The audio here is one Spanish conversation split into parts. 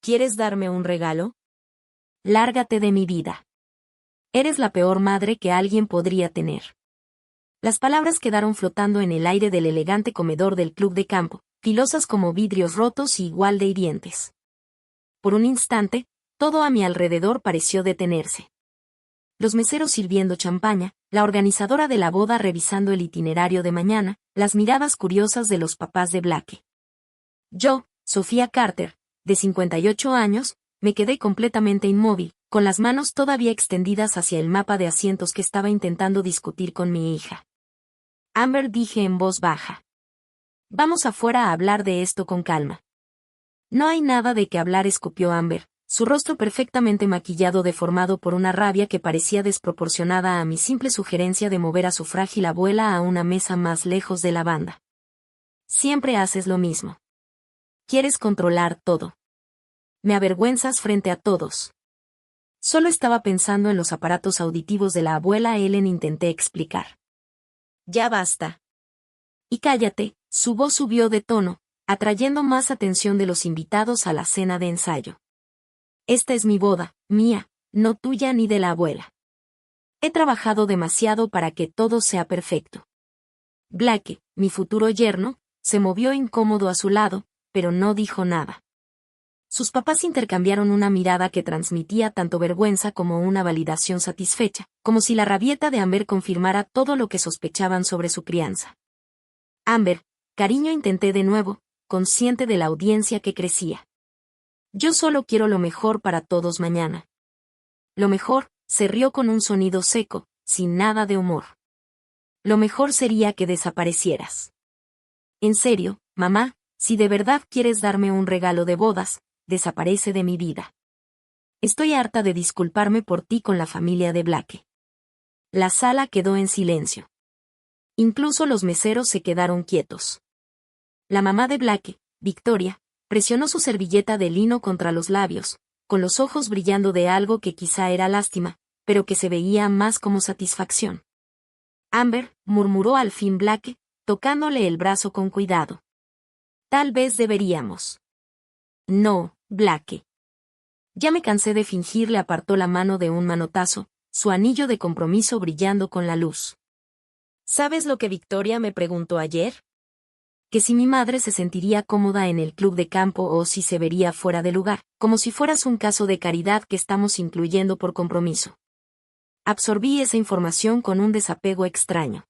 ¿Quieres darme un regalo? Lárgate de mi vida. Eres la peor madre que alguien podría tener. Las palabras quedaron flotando en el aire del elegante comedor del club de campo, filosas como vidrios rotos y igual de hirientes. Por un instante, todo a mi alrededor pareció detenerse. Los meseros sirviendo champaña, la organizadora de la boda revisando el itinerario de mañana, las miradas curiosas de los papás de Blake. Yo, Sofía Carter, de 58 años, me quedé completamente inmóvil, con las manos todavía extendidas hacia el mapa de asientos que estaba intentando discutir con mi hija. Amber, dije en voz baja. Vamos afuera a hablar de esto con calma. No hay nada de qué hablar, escupió Amber, su rostro perfectamente maquillado deformado por una rabia que parecía desproporcionada a mi simple sugerencia de mover a su frágil abuela a una mesa más lejos de la banda. Siempre haces lo mismo. Quieres controlar todo. Me avergüenzas frente a todos. Solo estaba pensando en los aparatos auditivos de la abuela Ellen, intenté explicar. Ya basta. Y cállate, su voz subió de tono, atrayendo más atención de los invitados a la cena de ensayo. Esta es mi boda, mía, no tuya ni de la abuela. He trabajado demasiado para que todo sea perfecto. Blake, mi futuro yerno, se movió incómodo a su lado, pero no dijo nada. Sus papás intercambiaron una mirada que transmitía tanto vergüenza como una validación satisfecha, como si la rabieta de Amber confirmara todo lo que sospechaban sobre su crianza. Amber, cariño, intenté de nuevo, consciente de la audiencia que crecía. Yo solo quiero lo mejor para todos mañana. Lo mejor, se rió con un sonido seco, sin nada de humor. Lo mejor sería que desaparecieras. En serio, mamá, si de verdad quieres darme un regalo de bodas, desaparece de mi vida. Estoy harta de disculparme por ti con la familia de Blake. La sala quedó en silencio. Incluso los meseros se quedaron quietos. La mamá de Blake, Victoria, presionó su servilleta de lino contra los labios, con los ojos brillando de algo que quizá era lástima, pero que se veía más como satisfacción. Amber, murmuró al fin Blake, tocándole el brazo con cuidado. Tal vez deberíamos. No, Blake. Ya me cansé de fingir, le apartó la mano de un manotazo, su anillo de compromiso brillando con la luz. ¿Sabes lo que Victoria me preguntó ayer? Que si mi madre se sentiría cómoda en el club de campo o si se vería fuera de lugar, como si fueras un caso de caridad que estamos incluyendo por compromiso. Absorbí esa información con un desapego extraño.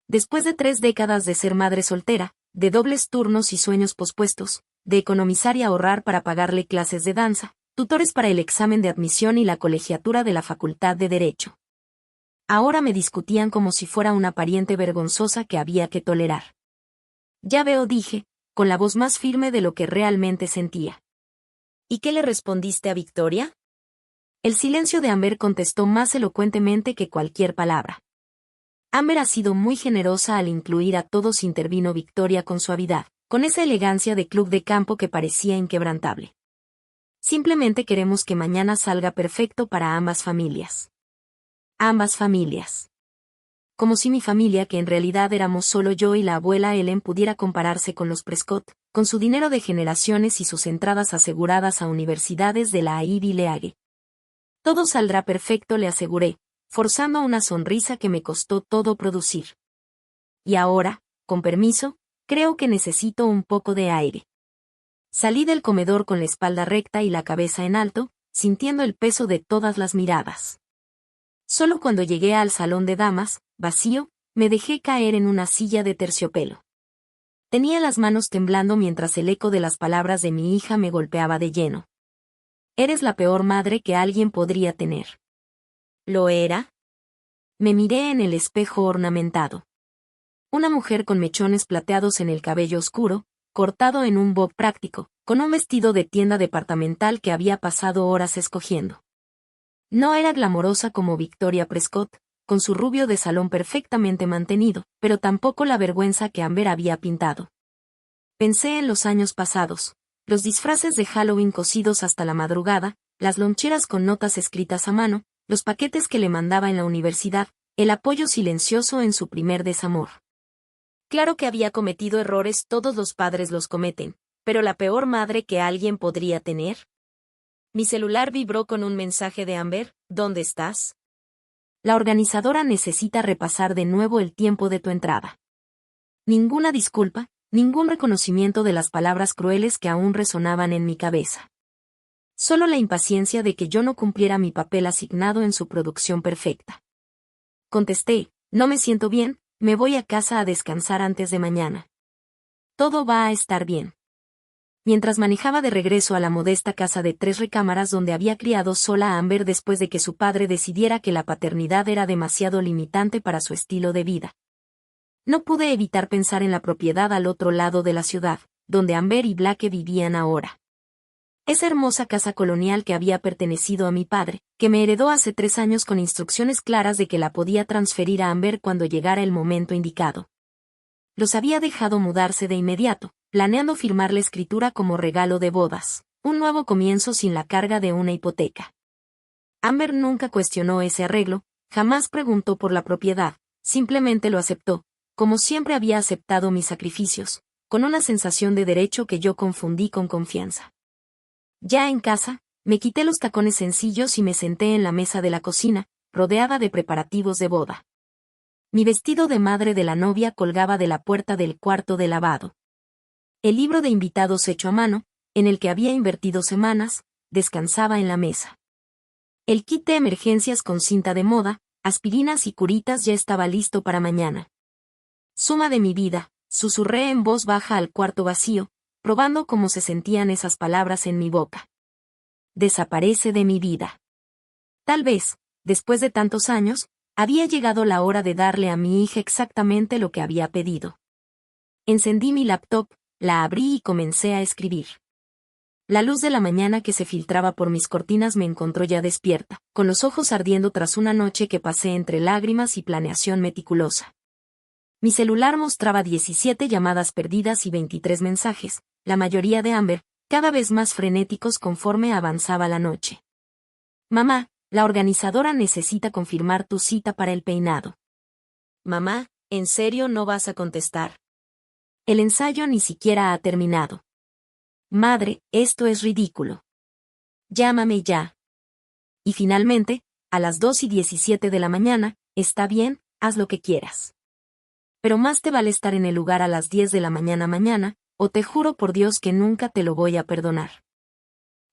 Después de 3 décadas de ser madre soltera, de dobles turnos y sueños pospuestos, de economizar y ahorrar para pagarle clases de danza, tutores para el examen de admisión y la colegiatura de la Facultad de Derecho. Ahora me discutían como si fuera una pariente vergonzosa que había que tolerar. Ya veo, dije, con la voz más firme de lo que realmente sentía. ¿Y qué le respondiste a Victoria? El silencio de Amber contestó más elocuentemente que cualquier palabra. Amber ha sido muy generosa al incluir a todos, intervino Victoria con suavidad, con esa elegancia de club de campo que parecía inquebrantable. Simplemente queremos que mañana salga perfecto para ambas familias. Ambas familias. Como si mi familia, que en realidad éramos solo yo y la abuela Ellen, pudiera compararse con los Prescott, con su dinero de generaciones y sus entradas aseguradas a universidades de la Ivy League. Todo saldrá perfecto, le aseguré, forzando una sonrisa que me costó todo producir. Y ahora, con permiso, creo que necesito un poco de aire. Salí del comedor con la espalda recta y la cabeza en alto, sintiendo el peso de todas las miradas. Solo cuando llegué al salón de damas, vacío, me dejé caer en una silla de terciopelo. Tenía las manos temblando mientras el eco de las palabras de mi hija me golpeaba de lleno. Eres la peor madre que alguien podría tener. ¿Lo era? Me miré en el espejo ornamentado. Una mujer con mechones plateados en el cabello oscuro, cortado en un bob práctico, con un vestido de tienda departamental que había pasado horas escogiendo. No era glamorosa como Victoria Prescott, con su rubio de salón perfectamente mantenido, pero tampoco la vergüenza que Amber había pintado. Pensé en los años pasados, los disfraces de Halloween cosidos hasta la madrugada, las loncheras con notas escritas a mano, los paquetes que le mandaba en la universidad, el apoyo silencioso en su primer desamor. Claro que había cometido errores, todos los padres los cometen, pero la peor madre que alguien podría tener. Mi celular vibró con un mensaje de Amber: ¿dónde estás? La organizadora necesita repasar de nuevo el tiempo de tu entrada. Ninguna disculpa, ningún reconocimiento de las palabras crueles que aún resonaban en mi cabeza. Solo la impaciencia de que yo no cumpliera mi papel asignado en su producción perfecta. Contesté: no me siento bien, me voy a casa a descansar antes de mañana. Todo va a estar bien. Mientras manejaba de regreso a la modesta casa de 3 recámaras donde había criado sola a Amber después de que su padre decidiera que la paternidad era demasiado limitante para su estilo de vida. No pude evitar pensar en la propiedad al otro lado de la ciudad, donde Amber y Blake vivían ahora. Esa hermosa casa colonial que había pertenecido a mi padre, que me heredó hace 3 años con instrucciones claras de que la podía transferir a Amber cuando llegara el momento indicado. Los había dejado mudarse de inmediato, planeando firmar la escritura como regalo de bodas, un nuevo comienzo sin la carga de una hipoteca. Amber nunca cuestionó ese arreglo, jamás preguntó por la propiedad, simplemente lo aceptó, como siempre había aceptado mis sacrificios, con una sensación de derecho que yo confundí con confianza. Ya en casa, me quité los tacones sencillos y me senté en la mesa de la cocina, rodeada de preparativos de boda. Mi vestido de madre de la novia colgaba de la puerta del cuarto de lavado. El libro de invitados hecho a mano, en el que había invertido semanas, descansaba en la mesa. El kit de emergencias con cinta de moda, aspirinas y curitas ya estaba listo para mañana. Suma de mi vida, susurré en voz baja al cuarto vacío, probando cómo se sentían esas palabras en mi boca. Desaparece de mi vida. Tal vez, después de tantos años, había llegado la hora de darle a mi hija exactamente lo que había pedido. Encendí mi laptop, la abrí y comencé a escribir. La luz de la mañana que se filtraba por mis cortinas me encontró ya despierta, con los ojos ardiendo tras una noche que pasé entre lágrimas y planeación meticulosa. Mi celular mostraba 17 llamadas perdidas y 23 mensajes, la mayoría de Amber, cada vez más frenéticos conforme avanzaba la noche. Mamá, la organizadora necesita confirmar tu cita para el peinado. Mamá, ¿en serio no vas a contestar? El ensayo ni siquiera ha terminado. Madre, esto es ridículo. Llámame ya. Y finalmente, a las 2:17 de la mañana, está bien, haz lo que quieras. Pero más te vale estar en el lugar a las 10 de la mañana, o te juro por Dios que nunca te lo voy a perdonar.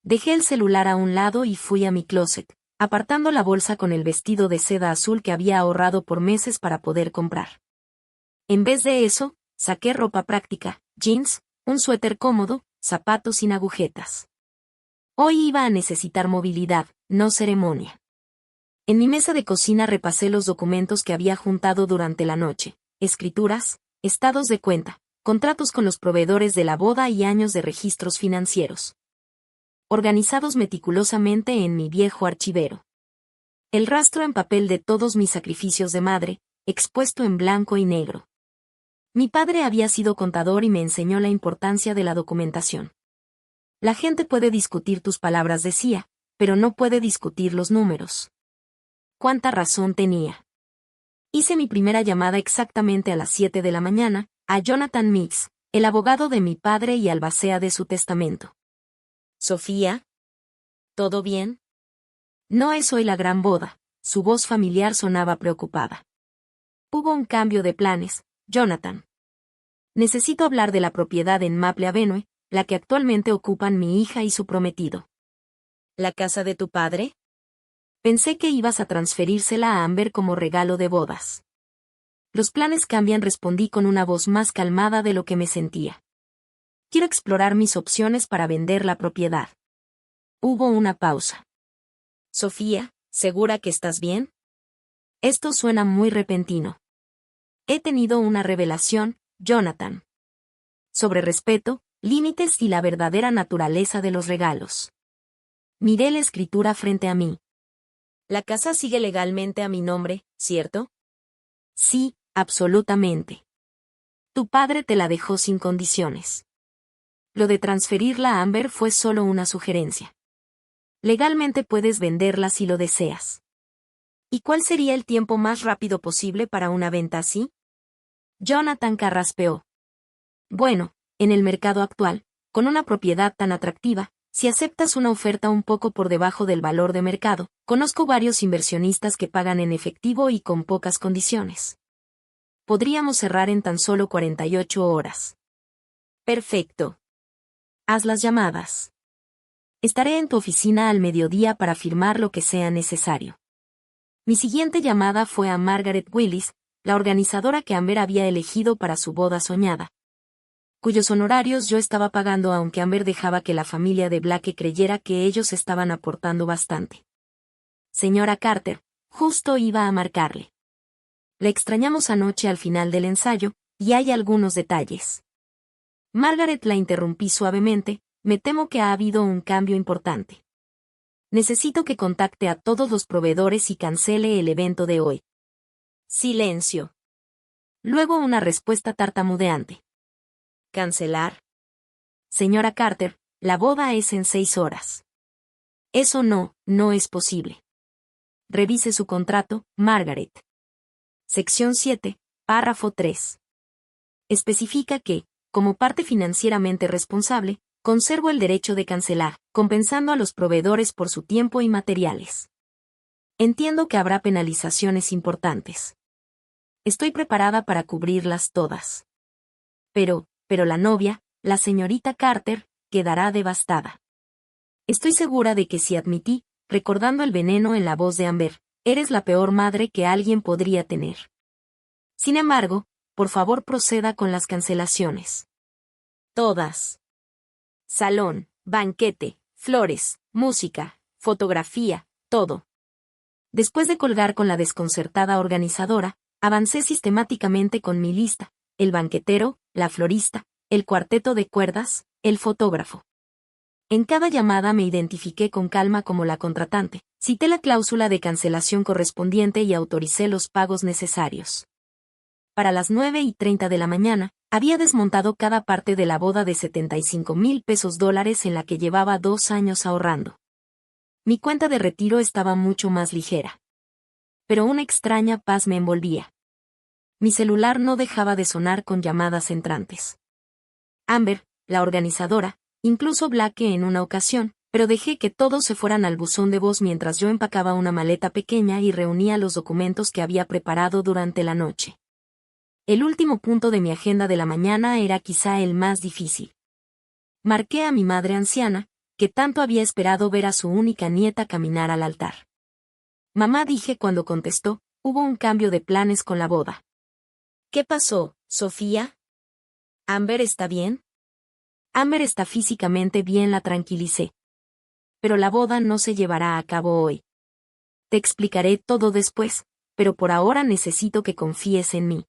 Dejé el celular a un lado y fui a mi closet, apartando la bolsa con el vestido de seda azul que había ahorrado por meses para poder comprar. En vez de eso, saqué ropa práctica, jeans, un suéter cómodo, zapatos sin agujetas. Hoy iba a necesitar movilidad, no ceremonia. En mi mesa de cocina repasé los documentos que había juntado durante la noche, escrituras, estados de cuenta, contratos con los proveedores de la boda y años de registros financieros. Organizados meticulosamente en mi viejo archivero. El rastro en papel de todos mis sacrificios de madre, expuesto en blanco y negro. Mi padre había sido contador y me enseñó la importancia de la documentación. La gente puede discutir tus palabras, decía, pero no puede discutir los números. ¿Cuánta razón tenía? Hice mi primera llamada exactamente a las 7 de la mañana, a Jonathan Mix, el abogado de mi padre y albacea de su testamento. Sofía, ¿todo bien? No es hoy la gran boda, su voz familiar sonaba preocupada. Hubo un cambio de planes, Jonathan. Necesito hablar de la propiedad en Maple Avenue, la que actualmente ocupan mi hija y su prometido. ¿La casa de tu padre? Pensé que ibas a transferírsela a Amber como regalo de bodas. Los planes cambian, respondí con una voz más calmada de lo que me sentía. Quiero explorar mis opciones para vender la propiedad. Hubo una pausa. Sofía, ¿segura que estás bien? Esto suena muy repentino. He tenido una revelación, Jonathan. Sobre respeto, límites y la verdadera naturaleza de los regalos. Miré la escritura frente a mí. La casa sigue legalmente a mi nombre, ¿cierto? Sí, absolutamente. Tu padre te la dejó sin condiciones. Lo de transferirla a Amber fue solo una sugerencia. Legalmente puedes venderla si lo deseas. ¿Y cuál sería el tiempo más rápido posible para una venta así? Jonathan carraspeó. Bueno, en el mercado actual, Con una propiedad tan atractiva, si aceptas una oferta un poco por debajo del valor de mercado, conozco varios inversionistas que pagan en efectivo y con pocas condiciones. Podríamos cerrar en tan solo 48 horas. Perfecto. Haz las llamadas. Estaré en tu oficina al mediodía para firmar lo que sea necesario. Mi siguiente llamada fue a Margaret Willis, la organizadora que Amber había elegido para su boda soñada, cuyos honorarios yo estaba pagando aunque Amber dejaba que la familia de Blake creyera que ellos estaban aportando bastante. Señora Carter, justo iba a marcarle. La extrañamos anoche al final del ensayo, y hay algunos detalles. Margaret, la interrumpí suavemente, me temo que ha habido un cambio importante. Necesito que contacte a todos los proveedores y cancele el evento de hoy. Silencio. Luego una respuesta tartamudeante. ¿Cancelar? Señora Carter, la boda es en 6 horas. Eso no es posible. Revise su contrato, Margaret. Sección 7, párrafo 3. Especifica que, como parte financieramente responsable, conservo el derecho de cancelar, compensando a los proveedores por su tiempo y materiales. Entiendo que habrá penalizaciones importantes. Estoy preparada para cubrirlas todas. Pero la novia, la señorita Carter, quedará devastada. Estoy segura de que si admití, recordando el veneno en la voz de Amber, eres la peor madre que alguien podría tener. Sin embargo, por favor proceda con las cancelaciones. Todas. Salón, banquete, flores, música, fotografía, todo. Después de colgar con la desconcertada organizadora, avancé sistemáticamente con mi lista: el banquetero, la florista, el cuarteto de cuerdas, el fotógrafo. En cada llamada me identifiqué con calma como la contratante, cité la cláusula de cancelación correspondiente y autoricé los pagos necesarios. Para las 9:30 de la mañana, había desmontado cada parte de la boda de $75,000 en la que llevaba 2 años ahorrando. Mi cuenta de retiro estaba mucho más ligera. Pero una extraña paz me envolvía. Mi celular no dejaba de sonar con llamadas entrantes. Amber, la organizadora, incluso Blake en una ocasión, pero dejé que todos se fueran al buzón de voz mientras yo empacaba una maleta pequeña y reunía los documentos que había preparado durante la noche. El último punto de mi agenda de la mañana era quizá el más difícil. Marqué a mi madre anciana, que tanto había esperado ver a su única nieta caminar al altar. Mamá, dije cuando contestó, hubo un cambio de planes con la boda. ¿Qué pasó, Sofía? ¿Amber está bien? Amber está físicamente bien, la tranquilicé. Pero la boda no se llevará a cabo hoy. Te explicaré todo después, pero por ahora necesito que confíes en mí.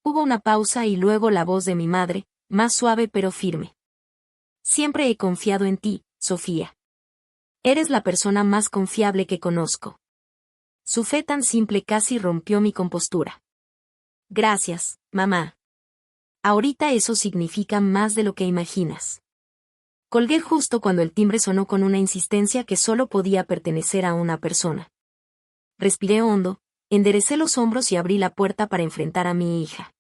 Hubo una pausa y luego la voz de mi madre, más suave pero firme. Siempre he confiado en ti, Sofía. Eres la persona más confiable que conozco. Su fe tan simple casi rompió mi compostura. Gracias, mamá. Ahorita eso significa más de lo que imaginas. Colgué justo cuando el timbre sonó con una insistencia que solo podía pertenecer a una persona. Respiré hondo, enderecé los hombros y abrí la puerta para enfrentar a mi hija.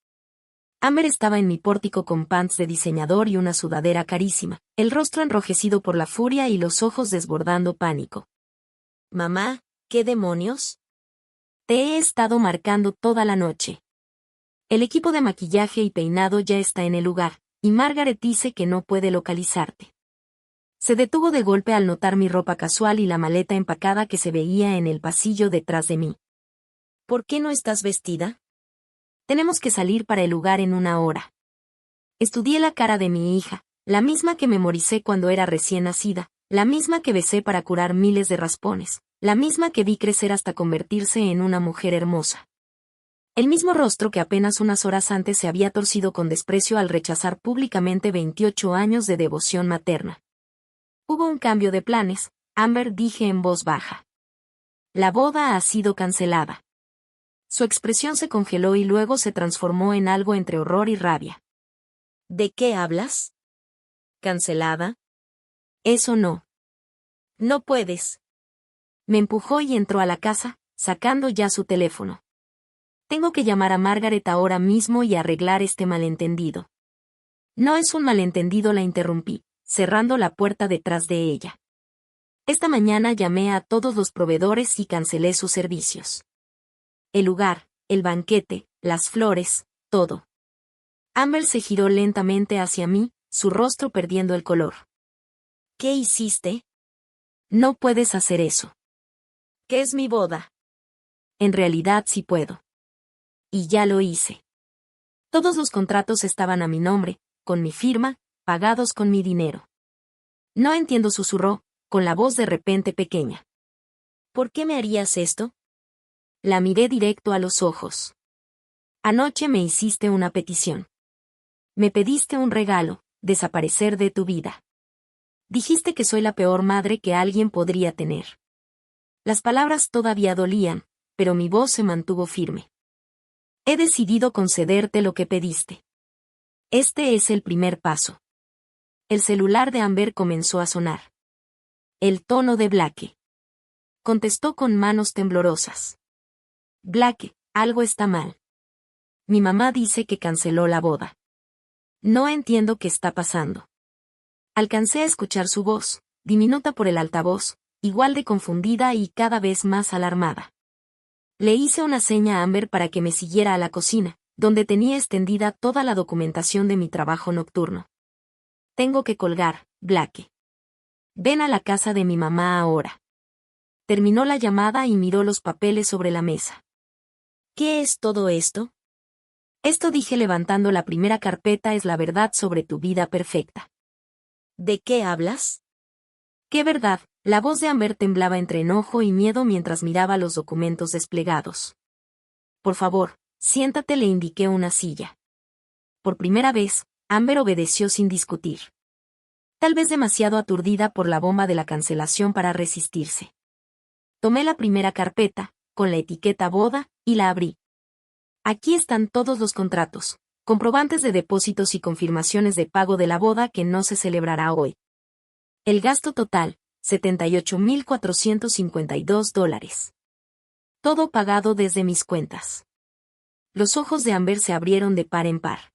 Amber estaba en mi pórtico con pants de diseñador y una sudadera carísima, el rostro enrojecido por la furia y los ojos desbordando pánico. Mamá, ¿qué demonios? Te he estado marcando toda la noche. El equipo de maquillaje y peinado ya está en el lugar, y Margaret dice que no puede localizarte. Se detuvo de golpe al notar mi ropa casual y la maleta empacada que se veía en el pasillo detrás de mí. ¿Por qué no estás vestida? Tenemos que salir para el lugar en 1 hora. Estudié la cara de mi hija, la misma que memoricé cuando era recién nacida, la misma que besé para curar miles de raspones, la misma que vi crecer hasta convertirse en una mujer hermosa. El mismo rostro que apenas unas horas antes se había torcido con desprecio al rechazar públicamente 28 años de devoción materna. Hubo un cambio de planes, Amber, dije en voz baja. La boda ha sido cancelada. Su expresión se congeló y luego se transformó en algo entre horror y rabia. ¿De qué hablas? ¿Cancelada? Eso no. No puedes. Me empujó y entró a la casa, sacando ya su teléfono. Tengo que llamar a Margaret ahora mismo y arreglar este malentendido. No es un malentendido, la interrumpí, cerrando la puerta detrás de ella. Esta mañana llamé a todos los proveedores y cancelé sus servicios. El lugar, el banquete, las flores, todo. Amber se giró lentamente hacia mí, su rostro perdiendo el color. ¿Qué hiciste? No puedes hacer eso. ¿Qué es mi boda? En realidad sí puedo. Y ya lo hice. Todos los contratos estaban a mi nombre, con mi firma, pagados con mi dinero. No entiendo, susurró, con la voz de repente pequeña. ¿Por qué me harías esto? La miré directo a los ojos. Anoche me hiciste una petición. Me pediste un regalo, desaparecer de tu vida. Dijiste que soy la peor madre que alguien podría tener. Las palabras todavía dolían, pero mi voz se mantuvo firme. He decidido concederte lo que pediste. Este es el primer paso. El celular de Amber comenzó a sonar. El tono de Blake. Contestó con manos temblorosas. Blake, algo está mal. Mi mamá dice que canceló la boda. No entiendo qué está pasando. Alcancé a escuchar su voz, diminuta por el altavoz, igual de confundida y cada vez más alarmada. Le hice una seña a Amber para que me siguiera a la cocina, donde tenía extendida toda la documentación de mi trabajo nocturno. Tengo que colgar, Blake. Ven a la casa de mi mamá ahora. Terminó la llamada y miró los papeles sobre la mesa. ¿Qué es todo esto? Esto, dije levantando la primera carpeta, es la verdad sobre tu vida perfecta. ¿De qué hablas? ¿Qué verdad? La voz de Amber temblaba entre enojo y miedo mientras miraba los documentos desplegados. Por favor, siéntate, le indiqué una silla. Por primera vez, Amber obedeció sin discutir. Tal vez demasiado aturdida por la bomba de la cancelación para resistirse. Tomé la primera carpeta, con la etiqueta boda, y la abrí. Aquí están todos los contratos, comprobantes de depósitos y confirmaciones de pago de la boda que no se celebrará hoy. El gasto total, $78,452. Todo pagado desde mis cuentas. Los ojos de Amber se abrieron de par en par.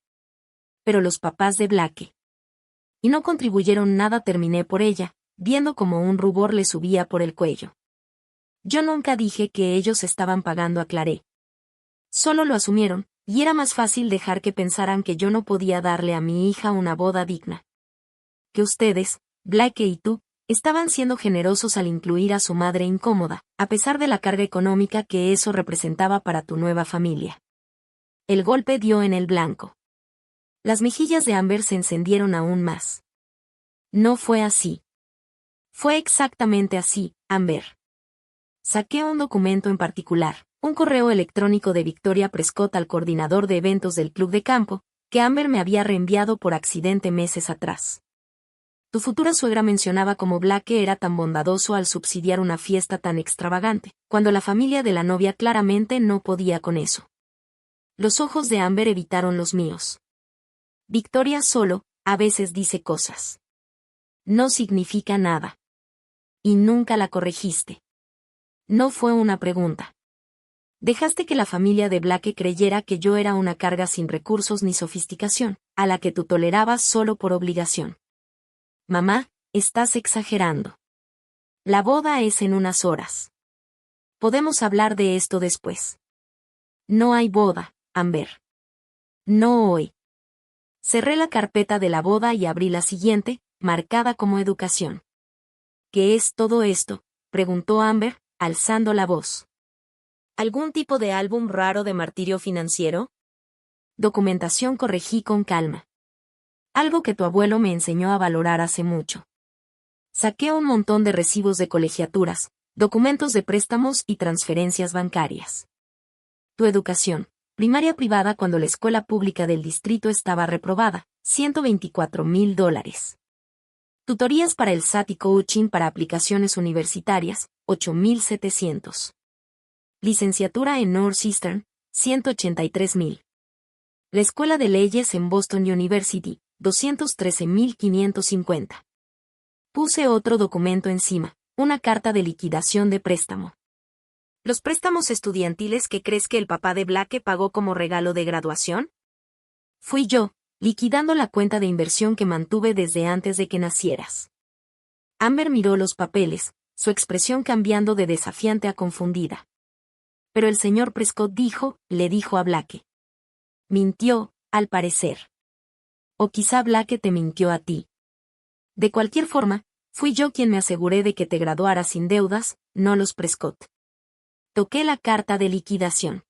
Pero los papás de Blake. Y no contribuyeron nada, terminé por ella, viendo como un rubor le subía por el cuello. Yo nunca dije que ellos estaban pagando, aclaré. Solo lo asumieron, y era más fácil dejar que pensaran que yo no podía darle a mi hija una boda digna. Que ustedes, Blake y tú, estaban siendo generosos al incluir a su madre incómoda, a pesar de la carga económica que eso representaba para tu nueva familia. El golpe dio en el blanco. Las mejillas de Amber se encendieron aún más. No fue así. Fue exactamente así, Amber. Saqué un documento en particular, un correo electrónico de Victoria Prescott al coordinador de eventos del club de campo, que Amber me había reenviado por accidente meses atrás. Tu futura suegra mencionaba cómo Blake era tan bondadoso al subsidiar una fiesta tan extravagante, cuando la familia de la novia claramente no podía con eso. Los ojos de Amber evitaron los míos. Victoria solo, a veces dice cosas. No significa nada. Y nunca la corregiste. No fue una pregunta. Dejaste que la familia de Blake creyera que yo era una carga sin recursos ni sofisticación, a la que tú tolerabas solo por obligación. Mamá, estás exagerando. La boda es en unas horas. Podemos hablar de esto después. No hay boda, Amber. No hoy. Cerré la carpeta de la boda y abrí la siguiente, marcada como educación. ¿Qué es todo esto?, preguntó Amber, alzando la voz. ¿Algún tipo de álbum raro de martirio financiero? Documentación, corregí con calma. Algo que tu abuelo me enseñó a valorar hace mucho. Saqué un montón de recibos de colegiaturas, documentos de préstamos y transferencias bancarias. Tu educación, primaria privada cuando la escuela pública del distrito estaba reprobada, $124,000. Tutorías para el SAT y coaching para aplicaciones universitarias, $8,700. Licenciatura en Northeastern, $183,000. La Escuela de Leyes en Boston University, $213,550. Puse otro documento encima, una carta de liquidación de préstamo. ¿Los préstamos estudiantiles que crees que el papá de Blake pagó como regalo de graduación? Fui yo, liquidando la cuenta de inversión que mantuve desde antes de que nacieras. Amber miró los papeles, su expresión cambiando de desafiante a confundida. Pero el señor Prescott le dijo a Blake. Mintió, al parecer. O quizá Blake te mintió a ti. De cualquier forma, fui yo quien me aseguré de que te graduaras sin deudas, no los Prescott. Toqué la carta de liquidación.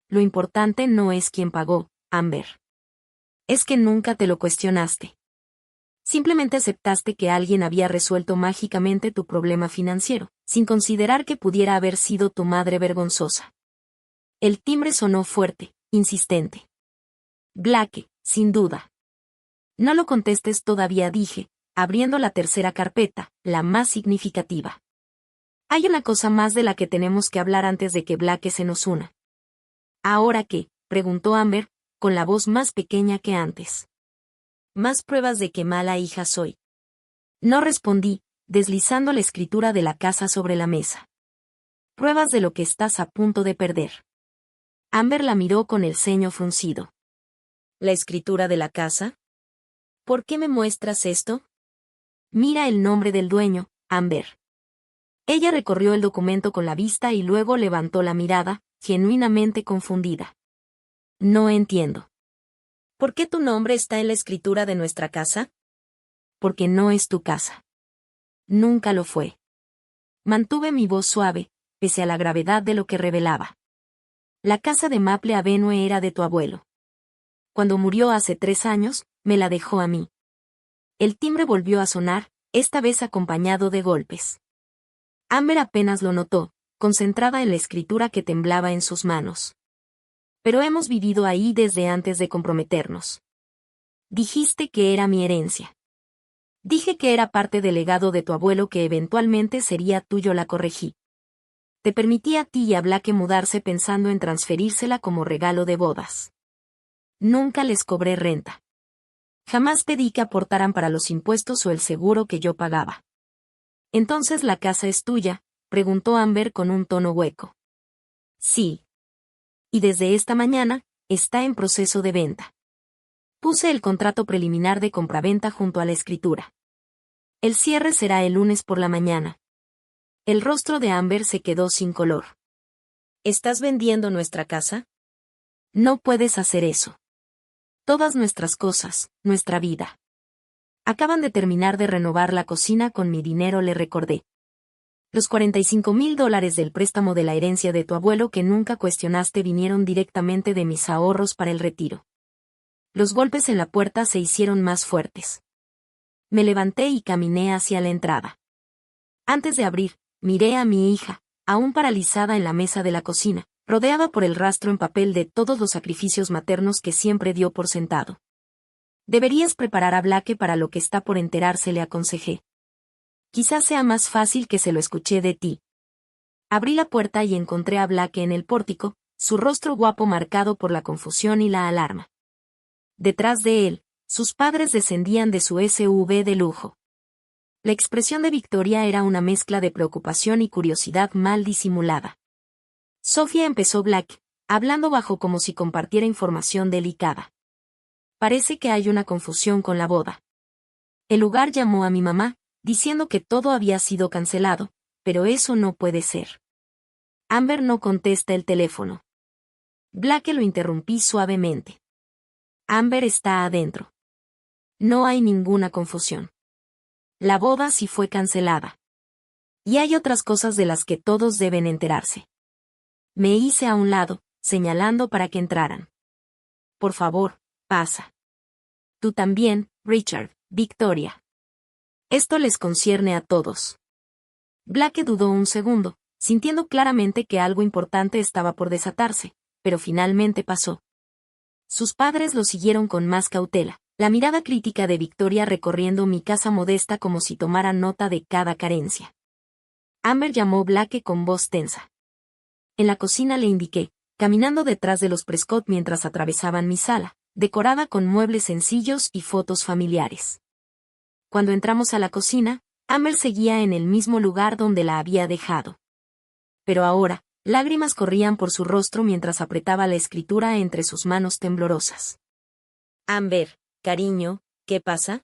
Lo importante no es quién pagó, Amber. Es que nunca te lo cuestionaste. Simplemente aceptaste que alguien había resuelto mágicamente tu problema financiero, sin considerar que pudiera haber sido tu madre vergonzosa. El timbre sonó fuerte, insistente. Blake, sin duda. No lo contestes todavía, dije, abriendo la tercera carpeta, la más significativa. Hay una cosa más de la que tenemos que hablar antes de que Blake se nos una. ¿Ahora qué?, preguntó Amber, con la voz más pequeña que antes. Más pruebas de que mala hija soy. No respondí, deslizando la escritura de la casa sobre la mesa. Pruebas de lo que estás a punto de perder. Amber la miró con el ceño fruncido. ¿La escritura de la casa? ¿Por qué me muestras esto? Mira el nombre del dueño, Amber. Ella recorrió el documento con la vista y luego levantó la mirada, genuinamente confundida. No entiendo. ¿Por qué tu nombre está en la escritura de nuestra casa? Porque no es tu casa. Nunca lo fue. Mantuve mi voz suave, pese a la gravedad de lo que revelaba. La casa de Maple Avenue era de tu abuelo. Cuando murió hace 3 años, me la dejó a mí. El timbre volvió a sonar, esta vez acompañado de golpes. Amber apenas lo notó, concentrada en la escritura que temblaba en sus manos. Pero hemos vivido ahí desde antes de comprometernos. Dijiste que era mi herencia. Dije que era parte del legado de tu abuelo que eventualmente sería tuyo, la corregí. Te permití a ti y a Blake mudarse pensando en transferírsela como regalo de bodas. Nunca les cobré renta. Jamás pedí que aportaran para los impuestos o el seguro que yo pagaba. ¿Entonces la casa es tuya?, preguntó Amber con un tono hueco. Sí. Y desde esta mañana, está en proceso de venta. Puse el contrato preliminar de compraventa junto a la escritura. El cierre será el lunes por la mañana. El rostro de Amber se quedó sin color. ¿Estás vendiendo nuestra casa? No puedes hacer eso. Todas nuestras cosas, nuestra vida. Acaban de terminar de renovar la cocina con mi dinero, le recordé. Los $45,000 del préstamo de la herencia de tu abuelo que nunca cuestionaste vinieron directamente de mis ahorros para el retiro. Los golpes en la puerta se hicieron más fuertes. Me levanté y caminé hacia la entrada. Antes de abrir, miré a mi hija, aún paralizada en la mesa de la cocina, rodeada por el rastro en papel de todos los sacrificios maternos que siempre dio por sentado. Deberías preparar a Blake para lo que está por enterarse, le aconsejé. Quizás sea más fácil que se lo escuché de ti. Abrí la puerta y encontré a Blake en el pórtico, su rostro guapo marcado por la confusión y la alarma. Detrás de él, sus padres descendían de su SUV de lujo. La expresión de Victoria era una mezcla de preocupación y curiosidad mal disimulada. Sofía, empezó Blake, hablando bajo como si compartiera información delicada. Parece que hay una confusión con la boda. El lugar llamó a mi mamá, diciendo que todo había sido cancelado, pero eso no puede ser. Amber no contesta el teléfono. Blake lo interrumpí suavemente. Amber está adentro. No hay ninguna confusión. La boda sí fue cancelada. Y hay otras cosas de las que todos deben enterarse. Me hice a un lado, señalando para que entraran. Por favor, pasa. Tú también, Richard, Victoria. Esto les concierne a todos. Blake dudó un segundo, sintiendo claramente que algo importante estaba por desatarse, pero finalmente pasó. Sus padres lo siguieron con más cautela, la mirada crítica de Victoria recorriendo mi casa modesta como si tomara nota de cada carencia. Amber llamó Blake con voz tensa. En la cocina, le indiqué, caminando detrás de los Prescott mientras atravesaban mi sala, decorada con muebles sencillos y fotos familiares. Cuando entramos a la cocina, Amber seguía en el mismo lugar donde la había dejado. Pero ahora, lágrimas corrían por su rostro mientras apretaba la escritura entre sus manos temblorosas. Amber, cariño, ¿qué pasa?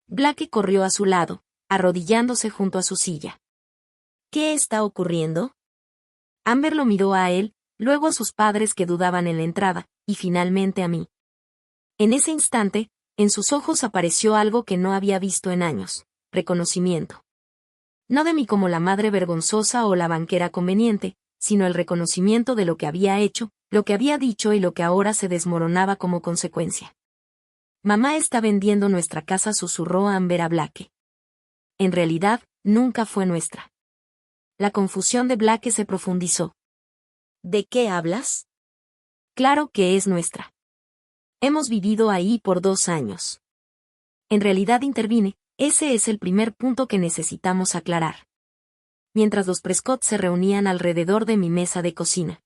Blake corrió a su lado, arrodillándose junto a su silla. ¿Qué está ocurriendo? Amber lo miró a él, luego a sus padres que dudaban en la entrada, y finalmente a mí. En ese instante, en sus ojos apareció algo que no había visto en años: reconocimiento. No de mí como la madre vergonzosa o la banquera conveniente, sino el reconocimiento de lo que había hecho, lo que había dicho y lo que ahora se desmoronaba como consecuencia. Mamá está vendiendo nuestra casa, susurró Amber a Blake. En realidad, nunca fue nuestra. La confusión de Blake se profundizó. ¿De qué hablas? Claro que es nuestra. Hemos vivido ahí por 2 años. En realidad, intervine, ese es el primer punto que necesitamos aclarar. Mientras los Prescott se reunían alrededor de mi mesa de cocina,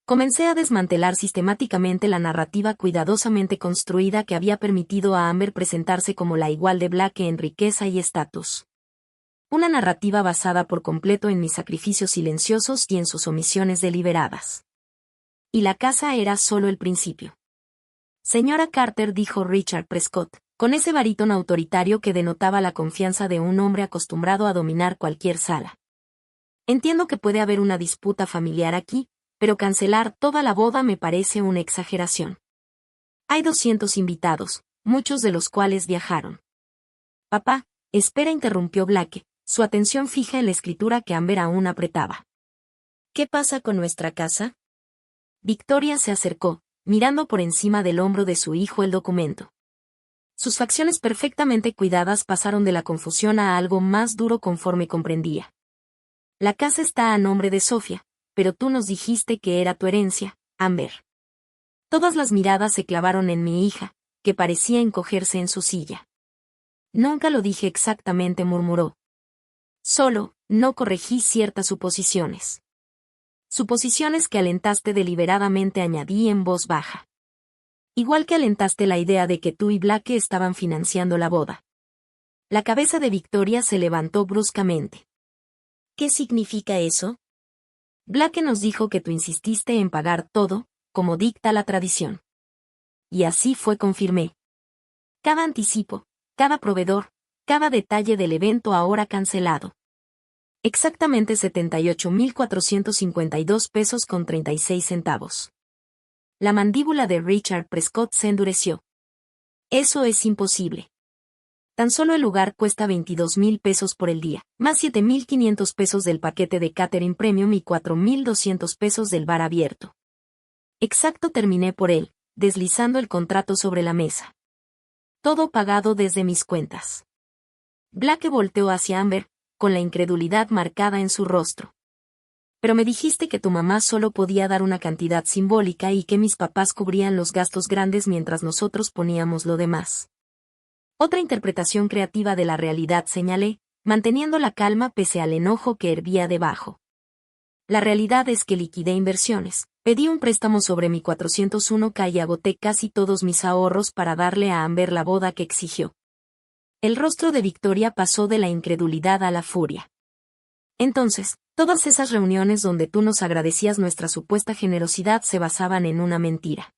comencé a desmantelar sistemáticamente la narrativa cuidadosamente construida que había permitido a Amber presentarse como la igual de Blake en riqueza y estatus. Una narrativa basada por completo en mis sacrificios silenciosos y en sus omisiones deliberadas. Y la casa era solo el principio. Señora Carter, dijo Richard Prescott, con ese barítono autoritario que denotaba la confianza de un hombre acostumbrado a dominar cualquier sala. Entiendo que puede haber una disputa familiar aquí, pero cancelar toda la boda me parece una exageración. Hay 200 invitados, muchos de los cuales viajaron. Papá, espera, interrumpió Blake, su atención fija en la escritura que Amber aún apretaba. ¿Qué pasa con nuestra casa? Victoria se acercó, mirando por encima del hombro de su hijo el documento. Sus facciones perfectamente cuidadas pasaron de la confusión a algo más duro conforme comprendía. La casa está a nombre de Sofía, pero tú nos dijiste que era tu herencia, Amber. Todas las miradas se clavaron en mi hija, que parecía encogerse en su silla. Nunca lo dije exactamente, murmuró. Solo, no corregí ciertas suposiciones. Suposiciones que alentaste deliberadamente, añadí en voz baja. Igual que alentaste la idea de que tú y Blake estaban financiando la boda. La cabeza de Victoria se levantó bruscamente. ¿Qué significa eso? Blake nos dijo que tú insististe en pagar todo, como dicta la tradición. Y así fue, confirmé. Cada anticipo, cada proveedor, cada detalle del evento ahora cancelado. Exactamente 78.452 pesos con 36 centavos. La mandíbula de Richard Prescott se endureció. Eso es imposible. Tan solo el lugar cuesta 22.000 pesos por el día, más 7.500 pesos del paquete de catering premium y 4.200 pesos del bar abierto. Exacto, terminé por él, deslizando el contrato sobre la mesa. Todo pagado desde mis cuentas. Blake volteó hacia Amber, con la incredulidad marcada en su rostro. Pero me dijiste que tu mamá solo podía dar una cantidad simbólica y que mis papás cubrían los gastos grandes mientras nosotros poníamos lo demás. Otra interpretación creativa de la realidad, señalé, manteniendo la calma pese al enojo que hervía debajo. La realidad es que liquidé inversiones, pedí un préstamo sobre mi 401k y agoté casi todos mis ahorros para darle a Amber la boda que exigió. El rostro de Victoria pasó de la incredulidad a la furia. Entonces, todas esas reuniones donde tú nos agradecías nuestra supuesta generosidad se basaban en una mentira.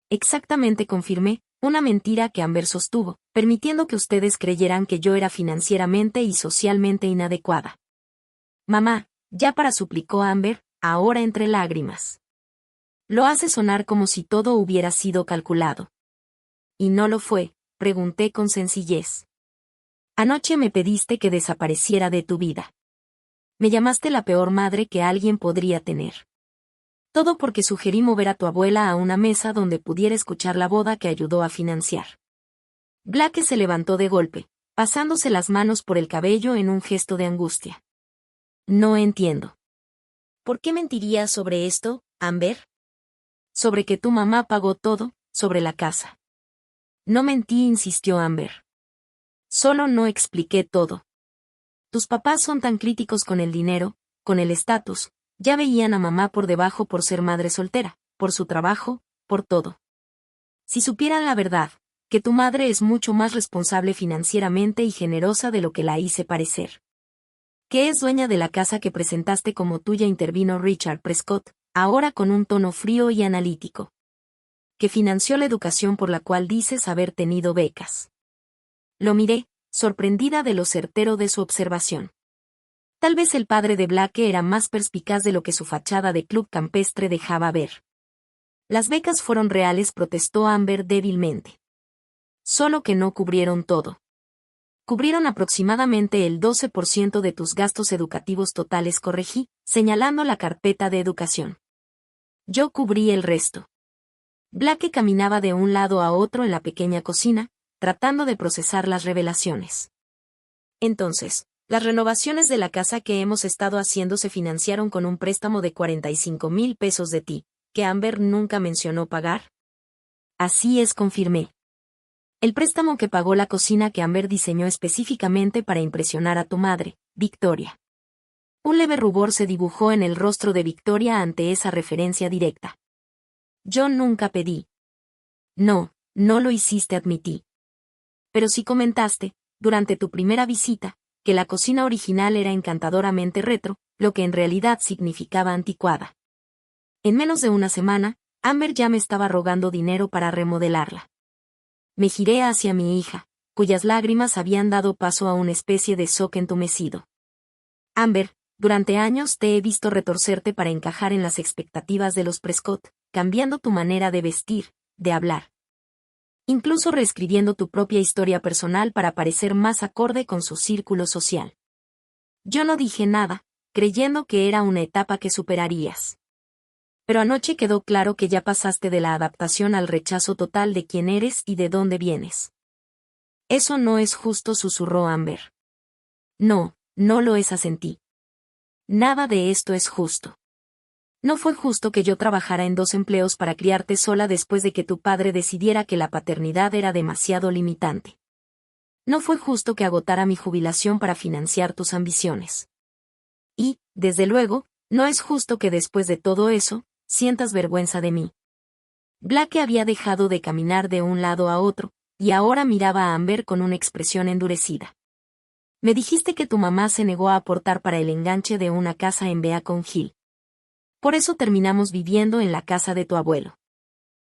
Exactamente, confirmé, una mentira que Amber sostuvo, permitiendo que ustedes creyeran que yo era financieramente y socialmente inadecuada. Mamá, ya para, suplicó Amber, ahora entre lágrimas. Lo hace sonar como si todo hubiera sido calculado. ¿Y no lo fue?, pregunté con sencillez. Anoche me pediste que desapareciera de tu vida. Me llamaste la peor madre que alguien podría tener. Todo porque sugerí mover a tu abuela a una mesa donde pudiera escuchar la boda que ayudó a financiar. Blake se levantó de golpe, pasándose las manos por el cabello en un gesto de angustia. No entiendo. ¿Por qué mentirías sobre esto, Amber? Sobre que tu mamá pagó todo, sobre la casa. No mentí, insistió Amber. Solo no expliqué todo. Tus papás son tan críticos con el dinero, con el estatus, ya veían a mamá por debajo por ser madre soltera, por su trabajo, por todo. Si supieran la verdad, que tu madre es mucho más responsable financieramente y generosa de lo que la hice parecer. Que es dueña de la casa que presentaste como tuya, intervino Richard Prescott, ahora con un tono frío y analítico. que financió la educación por la cual dices haber tenido becas. Lo miré, sorprendida de lo certero de su observación. Tal vez el padre de Blake era más perspicaz de lo que su fachada de club campestre dejaba ver. Las becas fueron reales, protestó Amber débilmente. Solo que no cubrieron todo. Cubrieron aproximadamente el 12% de tus gastos educativos totales, corregí, señalando la carpeta de educación. Yo cubrí el resto. Blake caminaba de un lado a otro en la pequeña cocina, tratando de procesar las revelaciones. Entonces, las renovaciones de la casa que hemos estado haciendo se financiaron con un préstamo de 45,000 pesos de ti, que Amber nunca mencionó pagar. Así es, confirmé. El préstamo que pagó la cocina que Amber diseñó específicamente para impresionar a tu madre, Victoria. Un leve rubor se dibujó en el rostro de Victoria ante esa referencia directa. Yo nunca pedí. No, no lo hiciste, admití. Pero sí comentaste, durante tu primera visita, que la cocina original era encantadoramente retro, lo que en realidad significaba anticuada. En menos de una semana, Amber ya me estaba rogando dinero para remodelarla. Me giré hacia mi hija, cuyas lágrimas habían dado paso a una especie de shock entumecido. Amber, durante años te he visto retorcerte para encajar en las expectativas de los Prescott, cambiando tu manera de vestir, de hablar. Incluso reescribiendo tu propia historia personal para parecer más acorde con su círculo social. Yo no dije nada, creyendo que era una etapa que superarías. Pero anoche quedó claro que ya pasaste de la adaptación al rechazo total de quién eres y de dónde vienes. Eso no es justo, susurró Amber. No, no lo es, asentí. Nada de esto es justo. No fue justo que yo trabajara en 2 empleos para criarte sola después de que tu padre decidiera que la paternidad era demasiado limitante. No fue justo que agotara mi jubilación para financiar tus ambiciones. Y, desde luego, no es justo que después de todo eso, sientas vergüenza de mí. Blake había dejado de caminar de un lado a otro, y ahora miraba a Amber con una expresión endurecida. Me dijiste que tu mamá se negó a aportar para el enganche de una casa en Beacon Hill. Por eso terminamos viviendo en la casa de tu abuelo.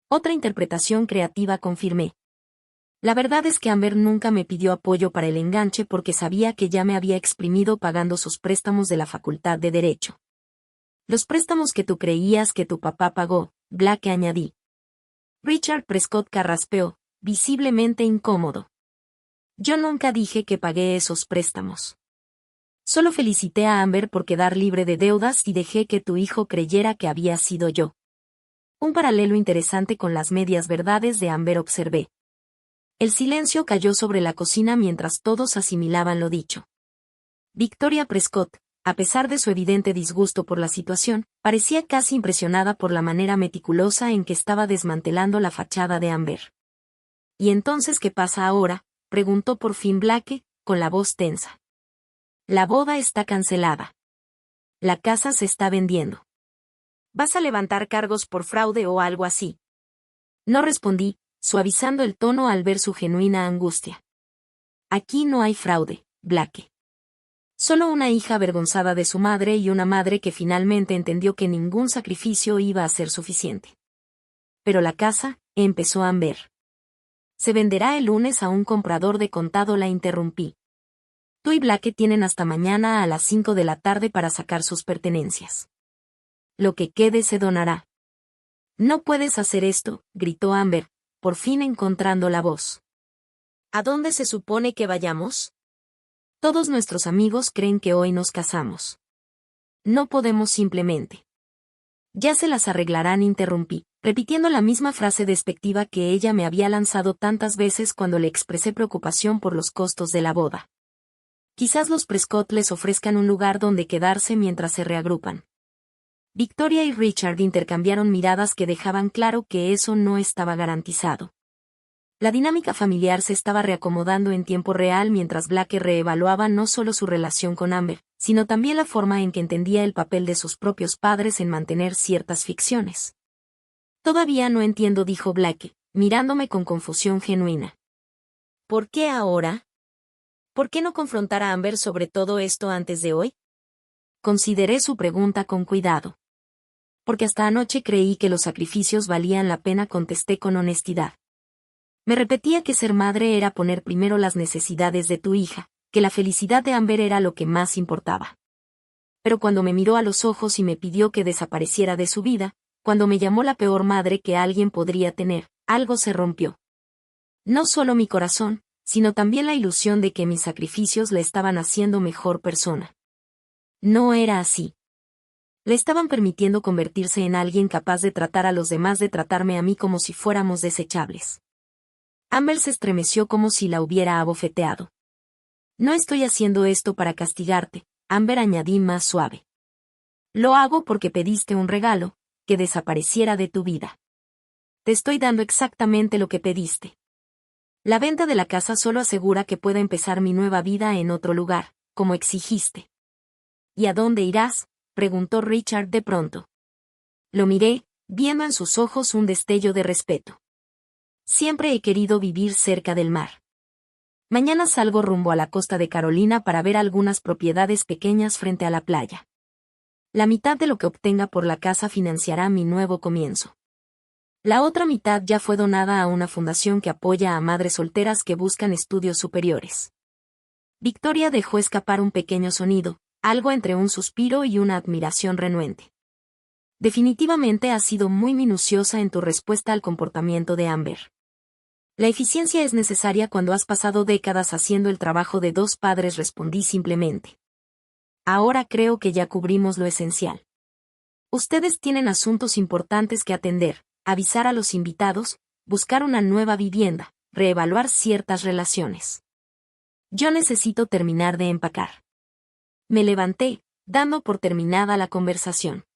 Otra interpretación creativa, confirmé. La verdad es que Amber nunca me pidió apoyo para el enganche porque sabía que ya me había exprimido pagando sus préstamos de la Facultad de Derecho. Los préstamos que tú creías que tu papá pagó, Blake añadí. Richard Prescott carraspeó, visiblemente incómodo. Yo nunca dije que pagué esos préstamos. Solo felicité a Amber por quedar libre de deudas y dejé que tu hijo creyera que había sido yo. Un paralelo interesante con las medias verdades de Amber, observé. El silencio cayó sobre la cocina mientras todos asimilaban lo dicho. Victoria Prescott, a pesar de su evidente disgusto por la situación, parecía casi impresionada por la manera meticulosa en que estaba desmantelando la fachada de Amber. ¿Y entonces qué pasa ahora?, preguntó por fin Blake, con la voz tensa. La boda está cancelada. La casa se está vendiendo. ¿Vas a levantar cargos por fraude o algo así? No respondí, suavizando el tono al ver su genuina angustia. Aquí no hay fraude, Blake. Solo una hija avergonzada de su madre y una madre que finalmente entendió que ningún sacrificio iba a ser suficiente. Pero la casa, empezó Amber. Se venderá el lunes a un comprador de contado, la interrumpí. Tú y Blake tienen hasta mañana a las 5 de la tarde para sacar sus pertenencias. Lo que quede se donará. No puedes hacer esto, gritó Amber, por fin encontrando la voz. ¿A dónde se supone que vayamos? Todos nuestros amigos creen que hoy nos casamos. No podemos simplemente. Ya se las arreglarán, interrumpí, repitiendo la misma frase despectiva que ella me había lanzado tantas veces cuando le expresé preocupación por los costos de la boda. Quizás los Prescott les ofrezcan un lugar donde quedarse mientras se reagrupan. Victoria y Richard intercambiaron miradas que dejaban claro que eso no estaba garantizado. La dinámica familiar se estaba reacomodando en tiempo real mientras Blake reevaluaba no solo su relación con Amber, sino también la forma en que entendía el papel de sus propios padres en mantener ciertas ficciones. Todavía no entiendo, dijo Blake, mirándome con confusión genuina. ¿Por qué ahora? ¿Por qué no confrontar a Amber sobre todo esto antes de hoy? Consideré su pregunta con cuidado. Porque hasta anoche creí que los sacrificios valían la pena, contesté con honestidad. Me repetía que ser madre era poner primero las necesidades de tu hija, que la felicidad de Amber era lo que más importaba. Pero cuando me miró a los ojos y me pidió que desapareciera de su vida, cuando me llamó la peor madre que alguien podría tener, algo se rompió. No solo mi corazón, sino también la ilusión de que mis sacrificios le estaban haciendo mejor persona. No era así. Le estaban permitiendo convertirse en alguien capaz de tratar a los demás, de tratarme a mí como si fuéramos desechables. Amber se estremeció como si la hubiera abofeteado. No estoy haciendo esto para castigarte, Amber, añadí más suave. Lo hago porque pediste un regalo, que desapareciera de tu vida. Te estoy dando exactamente lo que pediste. La venta de la casa solo asegura que pueda empezar mi nueva vida en otro lugar, como exigiste. ¿Y a dónde irás?, preguntó Richard de pronto. Lo miré, viendo en sus ojos un destello de respeto. Siempre he querido vivir cerca del mar. Mañana salgo rumbo a la costa de Carolina para ver algunas propiedades pequeñas frente a la playa. La mitad de lo que obtenga por la casa financiará mi nuevo comienzo. La otra mitad ya fue donada a una fundación que apoya a madres solteras que buscan estudios superiores. Victoria dejó escapar un pequeño sonido, algo entre un suspiro y una admiración renuente. Definitivamente has sido muy minuciosa en tu respuesta al comportamiento de Amber. La eficiencia es necesaria cuando has pasado décadas haciendo el trabajo de dos padres, respondí simplemente. Ahora creo que ya cubrimos lo esencial. Ustedes tienen asuntos importantes que atender, avisar a los invitados, buscar una nueva vivienda, reevaluar ciertas relaciones. Yo necesito terminar de empacar. Me levanté, dando por terminada la conversación.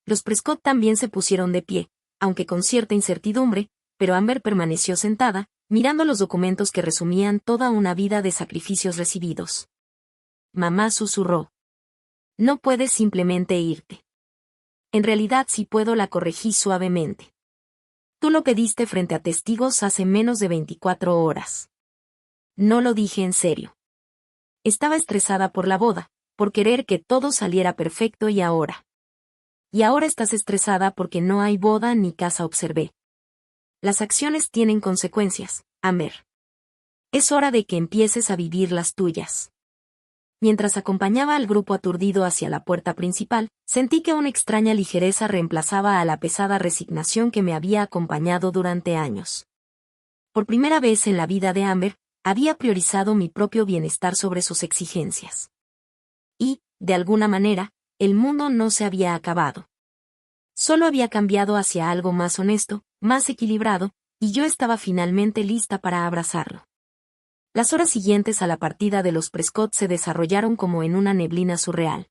Los Prescott también se pusieron de pie, aunque con cierta incertidumbre, pero Amber permaneció sentada, mirando los documentos que resumían toda una vida de sacrificios recibidos. Mamá susurró. No puedes simplemente irte. En realidad sí puedo, la corregí suavemente. Tú lo pediste frente a testigos hace menos de 24 horas. No lo dije en serio. Estaba estresada por la boda, por querer que todo saliera perfecto y ahora. Y ahora estás estresada porque no hay boda ni casa, observé. Las acciones tienen consecuencias, Amber. Es hora de que empieces a vivir las tuyas. Mientras acompañaba al grupo aturdido hacia la puerta principal, sentí que una extraña ligereza reemplazaba a la pesada resignación que me había acompañado durante años. Por primera vez en la vida de Amber, había priorizado mi propio bienestar sobre sus exigencias. Y, de alguna manera, el mundo no se había acabado. Solo había cambiado hacia algo más honesto, más equilibrado, y yo estaba finalmente lista para abrazarlo. Las horas siguientes a la partida de los Prescott se desarrollaron como en una neblina surreal.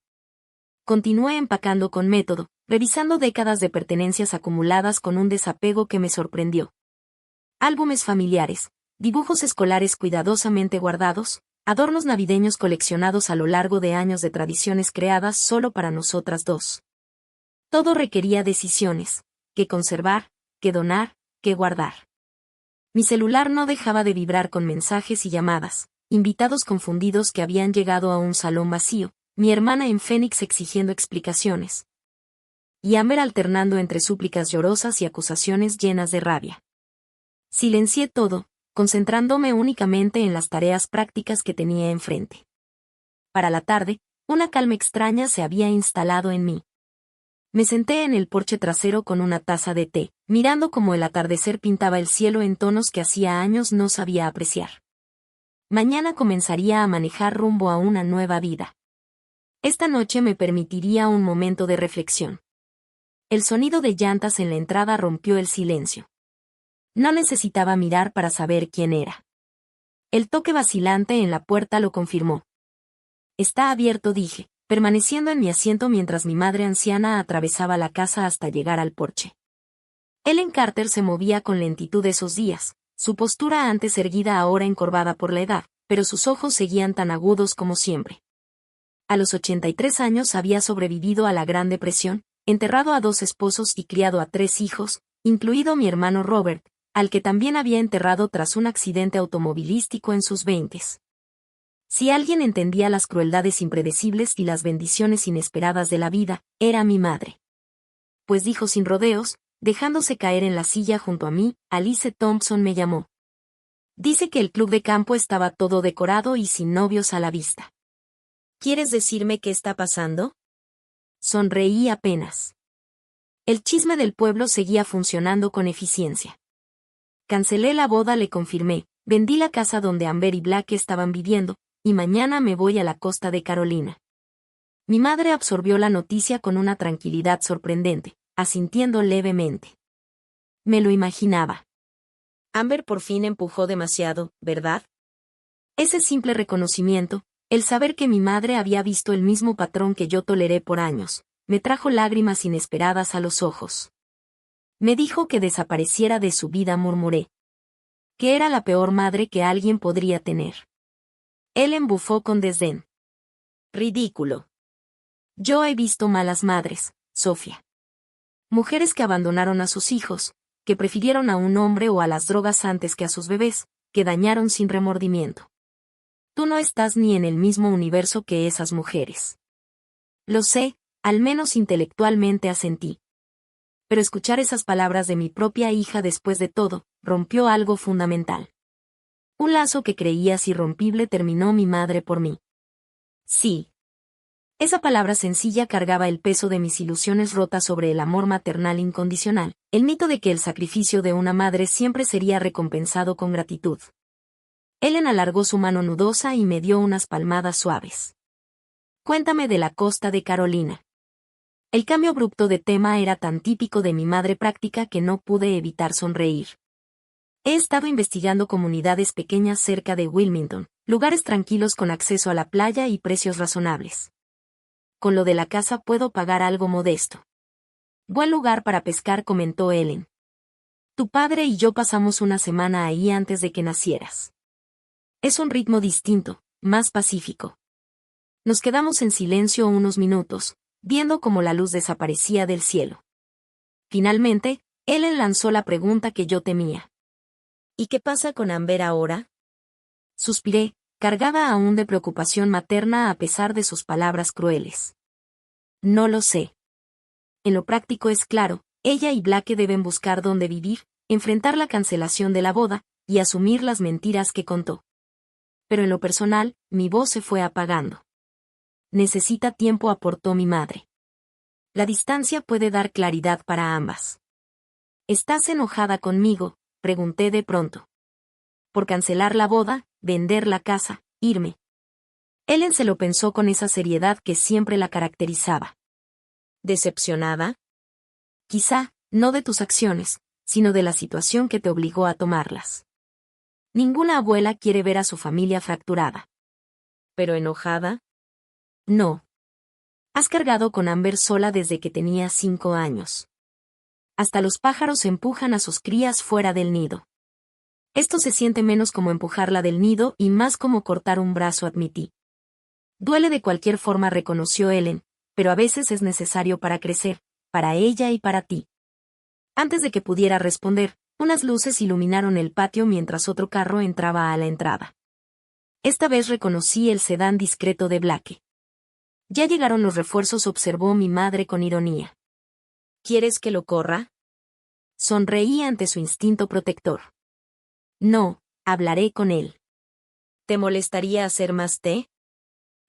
Continué empacando con método, revisando décadas de pertenencias acumuladas con un desapego que me sorprendió. Álbumes familiares, dibujos escolares cuidadosamente guardados, adornos navideños coleccionados a lo largo de años de tradiciones creadas solo para nosotras dos. Todo requería decisiones, qué conservar, qué donar, qué guardar. Mi celular no dejaba de vibrar con mensajes y llamadas, invitados confundidos que habían llegado a un salón vacío, mi hermana en Phoenix exigiendo explicaciones. Y Amber alternando entre súplicas llorosas y acusaciones llenas de rabia. Silencié todo, concentrándome únicamente en las tareas prácticas que tenía enfrente. Para la tarde, una calma extraña se había instalado en mí. Me senté en el porche trasero con una taza de té, mirando cómo el atardecer pintaba el cielo en tonos que hacía años no sabía apreciar. Mañana comenzaría a manejar rumbo a una nueva vida. Esta noche me permitiría un momento de reflexión. El sonido de llantas en la entrada rompió el silencio. No necesitaba mirar para saber quién era. El toque vacilante en la puerta lo confirmó. Está abierto, dije, permaneciendo en mi asiento mientras mi madre anciana atravesaba la casa hasta llegar al porche. Ellen Carter se movía con lentitud esos días, su postura antes erguida ahora encorvada por la edad, pero sus ojos seguían tan agudos como siempre. A los 83 años había sobrevivido a la Gran Depresión, enterrado a 2 esposos y criado a 3 hijos, incluido mi hermano Robert, al que también había enterrado tras un accidente automovilístico en sus 20s. Si alguien entendía las crueldades impredecibles y las bendiciones inesperadas de la vida, era mi madre. pues dijo sin rodeos, dejándose caer en la silla junto a mí, Alice Thompson me llamó. Dice que el club de campo estaba todo decorado y sin novios a la vista. ¿Quieres decirme qué está pasando? Sonreí apenas. El chisme del pueblo seguía funcionando con eficiencia. Cancelé la boda, le confirmé, vendí la casa donde Amber y Blake estaban viviendo, y mañana me voy a la costa de Carolina. Mi madre absorbió la noticia con una tranquilidad sorprendente, asintiendo levemente. Me lo imaginaba. Amber por fin empujó demasiado, ¿verdad? Ese simple reconocimiento, el saber que mi madre había visto el mismo patrón que yo toleré por años, me trajo lágrimas inesperadas a los ojos. Me dijo que desapareciera de su vida, murmuré. Que era la peor madre que alguien podría tener. Él embufó con desdén. Ridículo. Yo he visto malas madres, Sofía. Mujeres que abandonaron a sus hijos, que prefirieron a un hombre o a las drogas antes que a sus bebés, que dañaron sin remordimiento. Tú no estás ni en el mismo universo que esas mujeres. Lo sé, al menos intelectualmente asentí. Pero escuchar esas palabras de mi propia hija después de todo, rompió algo fundamental. Un lazo que creías irrompible terminó mi madre por mí. Sí. Esa palabra sencilla cargaba el peso de mis ilusiones rotas sobre el amor maternal incondicional, el mito de que el sacrificio de una madre siempre sería recompensado con gratitud. Ellen alargó su mano nudosa y me dio unas palmadas suaves. Cuéntame de la costa de Carolina. El cambio abrupto de tema era tan típico de mi madre práctica que no pude evitar sonreír. He estado investigando comunidades pequeñas cerca de Wilmington, lugares tranquilos con acceso a la playa y precios razonables. Con lo de la casa puedo pagar algo modesto. Buen lugar para pescar, comentó Ellen. Tu padre y yo pasamos una semana ahí antes de que nacieras. Es un ritmo distinto, más pacífico. Nos quedamos en silencio unos minutos, viendo cómo la luz desaparecía del cielo. Finalmente, Ellen lanzó la pregunta que yo temía. ¿Y qué pasa con Amber ahora? Suspiré, cargada aún de preocupación materna a pesar de sus palabras crueles. No lo sé. En lo práctico es claro, ella y Blake deben buscar dónde vivir, enfrentar la cancelación de la boda, y asumir las mentiras que contó. Pero en lo personal, mi voz se fue apagando. Necesita tiempo, aportó mi madre. La distancia puede dar claridad para ambas. ¿Estás enojada conmigo?, pregunté de pronto. Por cancelar la boda, vender la casa, irme. Ellen se lo pensó con esa seriedad que siempre la caracterizaba. ¿Decepcionada? Quizá, no de tus acciones, sino de la situación que te obligó a tomarlas. Ninguna abuela quiere ver a su familia fracturada. ¿Pero enojada? No. Has cargado con Amber sola desde que tenía 5 años. Hasta los pájaros empujan a sus crías fuera del nido. Esto se siente menos como empujarla del nido y más como cortar un brazo, admití. Duele de cualquier forma, reconoció Ellen, pero a veces es necesario para crecer, para ella y para ti. Antes de que pudiera responder, unas luces iluminaron el patio mientras otro carro entraba a la entrada. Esta vez reconocí el sedán discreto de Blake. Ya llegaron los refuerzos, observó mi madre con ironía. ¿Quieres que lo corra? Sonreí ante su instinto protector. No, hablaré con él. ¿Te molestaría hacer más té?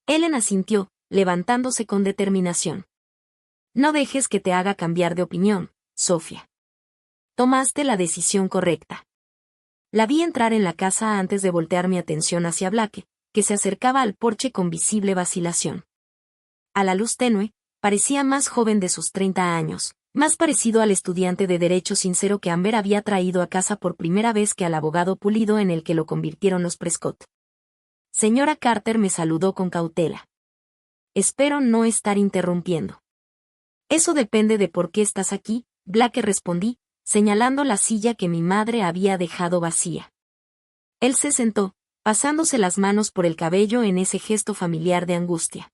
Ellen asintió, levantándose con determinación. No dejes que te haga cambiar de opinión, Sofía. Tomaste la decisión correcta. La vi entrar en la casa antes de voltear mi atención hacia Blake, que se acercaba al porche con visible vacilación. A la luz tenue, parecía más joven de sus 30 años, más parecido al estudiante de derecho sincero que Amber había traído a casa por primera vez que al abogado pulido en el que lo convirtieron los Prescott. Señora Carter, me saludó con cautela. Espero no estar interrumpiendo. Eso depende de por qué estás aquí, Blake, respondí, señalando la silla que mi madre había dejado vacía. Él se sentó, pasándose las manos por el cabello en ese gesto familiar de angustia.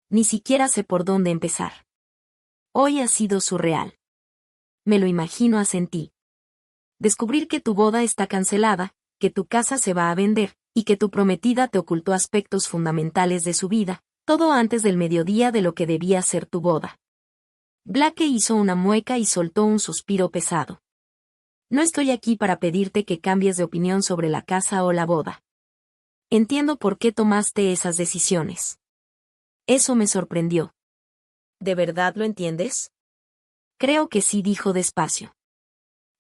Ni siquiera sé por dónde empezar. Hoy ha sido surreal. Me lo imagino, asentí. Descubrir que tu boda está cancelada, que tu casa se va a vender, y que tu prometida te ocultó aspectos fundamentales de su vida, todo antes del mediodía de lo que debía ser tu boda. Blake hizo una mueca y soltó un suspiro pesado. No estoy aquí para pedirte que cambies de opinión sobre la casa o la boda. Entiendo por qué tomaste esas decisiones. Eso me sorprendió. ¿De verdad lo entiendes? Creo que sí, dijo despacio.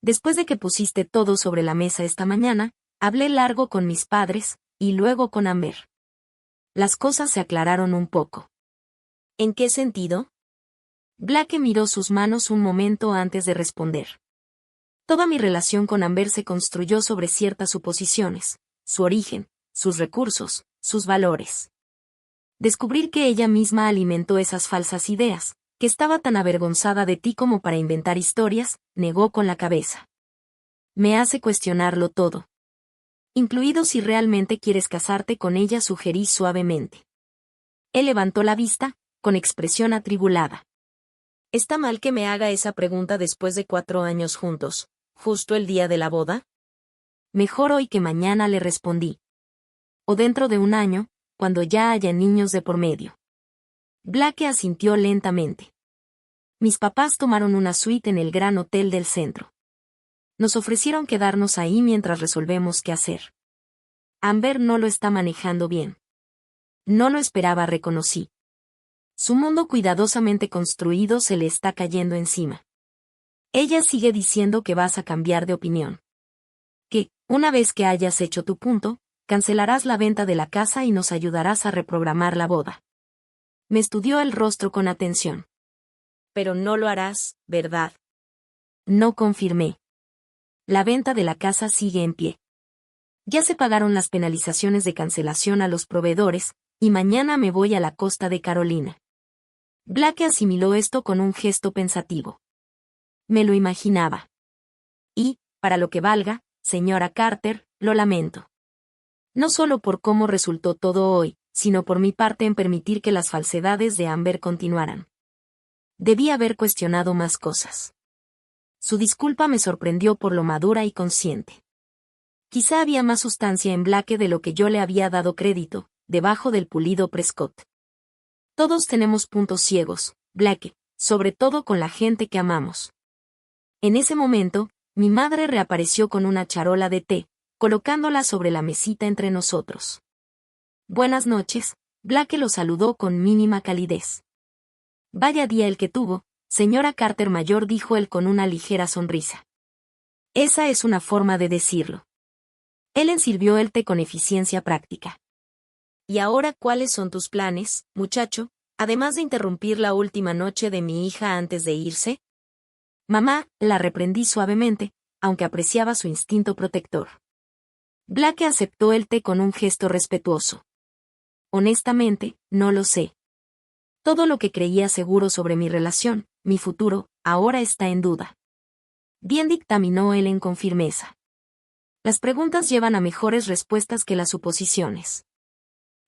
Después de que pusiste todo sobre la mesa esta mañana, hablé largo con mis padres, y luego con Amber. Las cosas se aclararon un poco. ¿En qué sentido? Blake miró sus manos un momento antes de responder. Toda mi relación con Amber se construyó sobre ciertas suposiciones, su origen, sus recursos, sus valores. Descubrir que ella misma alimentó esas falsas ideas, que estaba tan avergonzada de ti como para inventar historias, negó con la cabeza. Me hace cuestionarlo todo. Incluido si realmente quieres casarte con ella, sugerí suavemente. Él levantó la vista, con expresión atribulada. ¿Está mal que me haga esa pregunta después de 4 años juntos, justo el día de la boda? Mejor hoy que mañana, le respondí. O dentro de un año, cuando ya haya niños de por medio. Blake asintió lentamente. Mis papás tomaron una suite en el gran hotel del centro. Nos ofrecieron quedarnos ahí mientras resolvemos qué hacer. Amber no lo está manejando bien. No lo esperaba, reconocí. Su mundo cuidadosamente construido se le está cayendo encima. Ella sigue diciendo que vas a cambiar de opinión. Que, una vez que hayas hecho tu punto, cancelarás la venta de la casa y nos ayudarás a reprogramar la boda. Me estudió el rostro con atención. Pero no lo harás, ¿verdad? No, confirmé. La venta de la casa sigue en pie. Ya se pagaron las penalizaciones de cancelación a los proveedores, y mañana me voy a la costa de Carolina. Blake asimiló esto con un gesto pensativo. Me lo imaginaba. Y, para lo que valga, señora Carter, lo lamento. No solo por cómo resultó todo hoy, sino por mi parte en permitir que las falsedades de Amber continuaran. Debí haber cuestionado más cosas. Su disculpa me sorprendió por lo madura y consciente. Quizá había más sustancia en Blake de lo que yo le había dado crédito, debajo del pulido Prescott. Todos tenemos puntos ciegos, Blake, sobre todo con la gente que amamos. En ese momento, mi madre reapareció con una charola de té, colocándola sobre la mesita entre nosotros. Buenas noches, Blake lo saludó con mínima calidez. Vaya día el que tuvo, señora Carter mayor, dijo él con una ligera sonrisa. Esa es una forma de decirlo. Ellen sirvió el té con eficiencia práctica. ¿Y ahora cuáles son tus planes, muchacho, además de interrumpir la última noche de mi hija antes de irse? Mamá, la reprendí suavemente, aunque apreciaba su instinto protector. Blake aceptó el té con un gesto respetuoso. Honestamente, no lo sé. Todo lo que creía seguro sobre mi relación, mi futuro, ahora está en duda. Bien, dictaminó Ellen con firmeza. Las preguntas llevan a mejores respuestas que las suposiciones.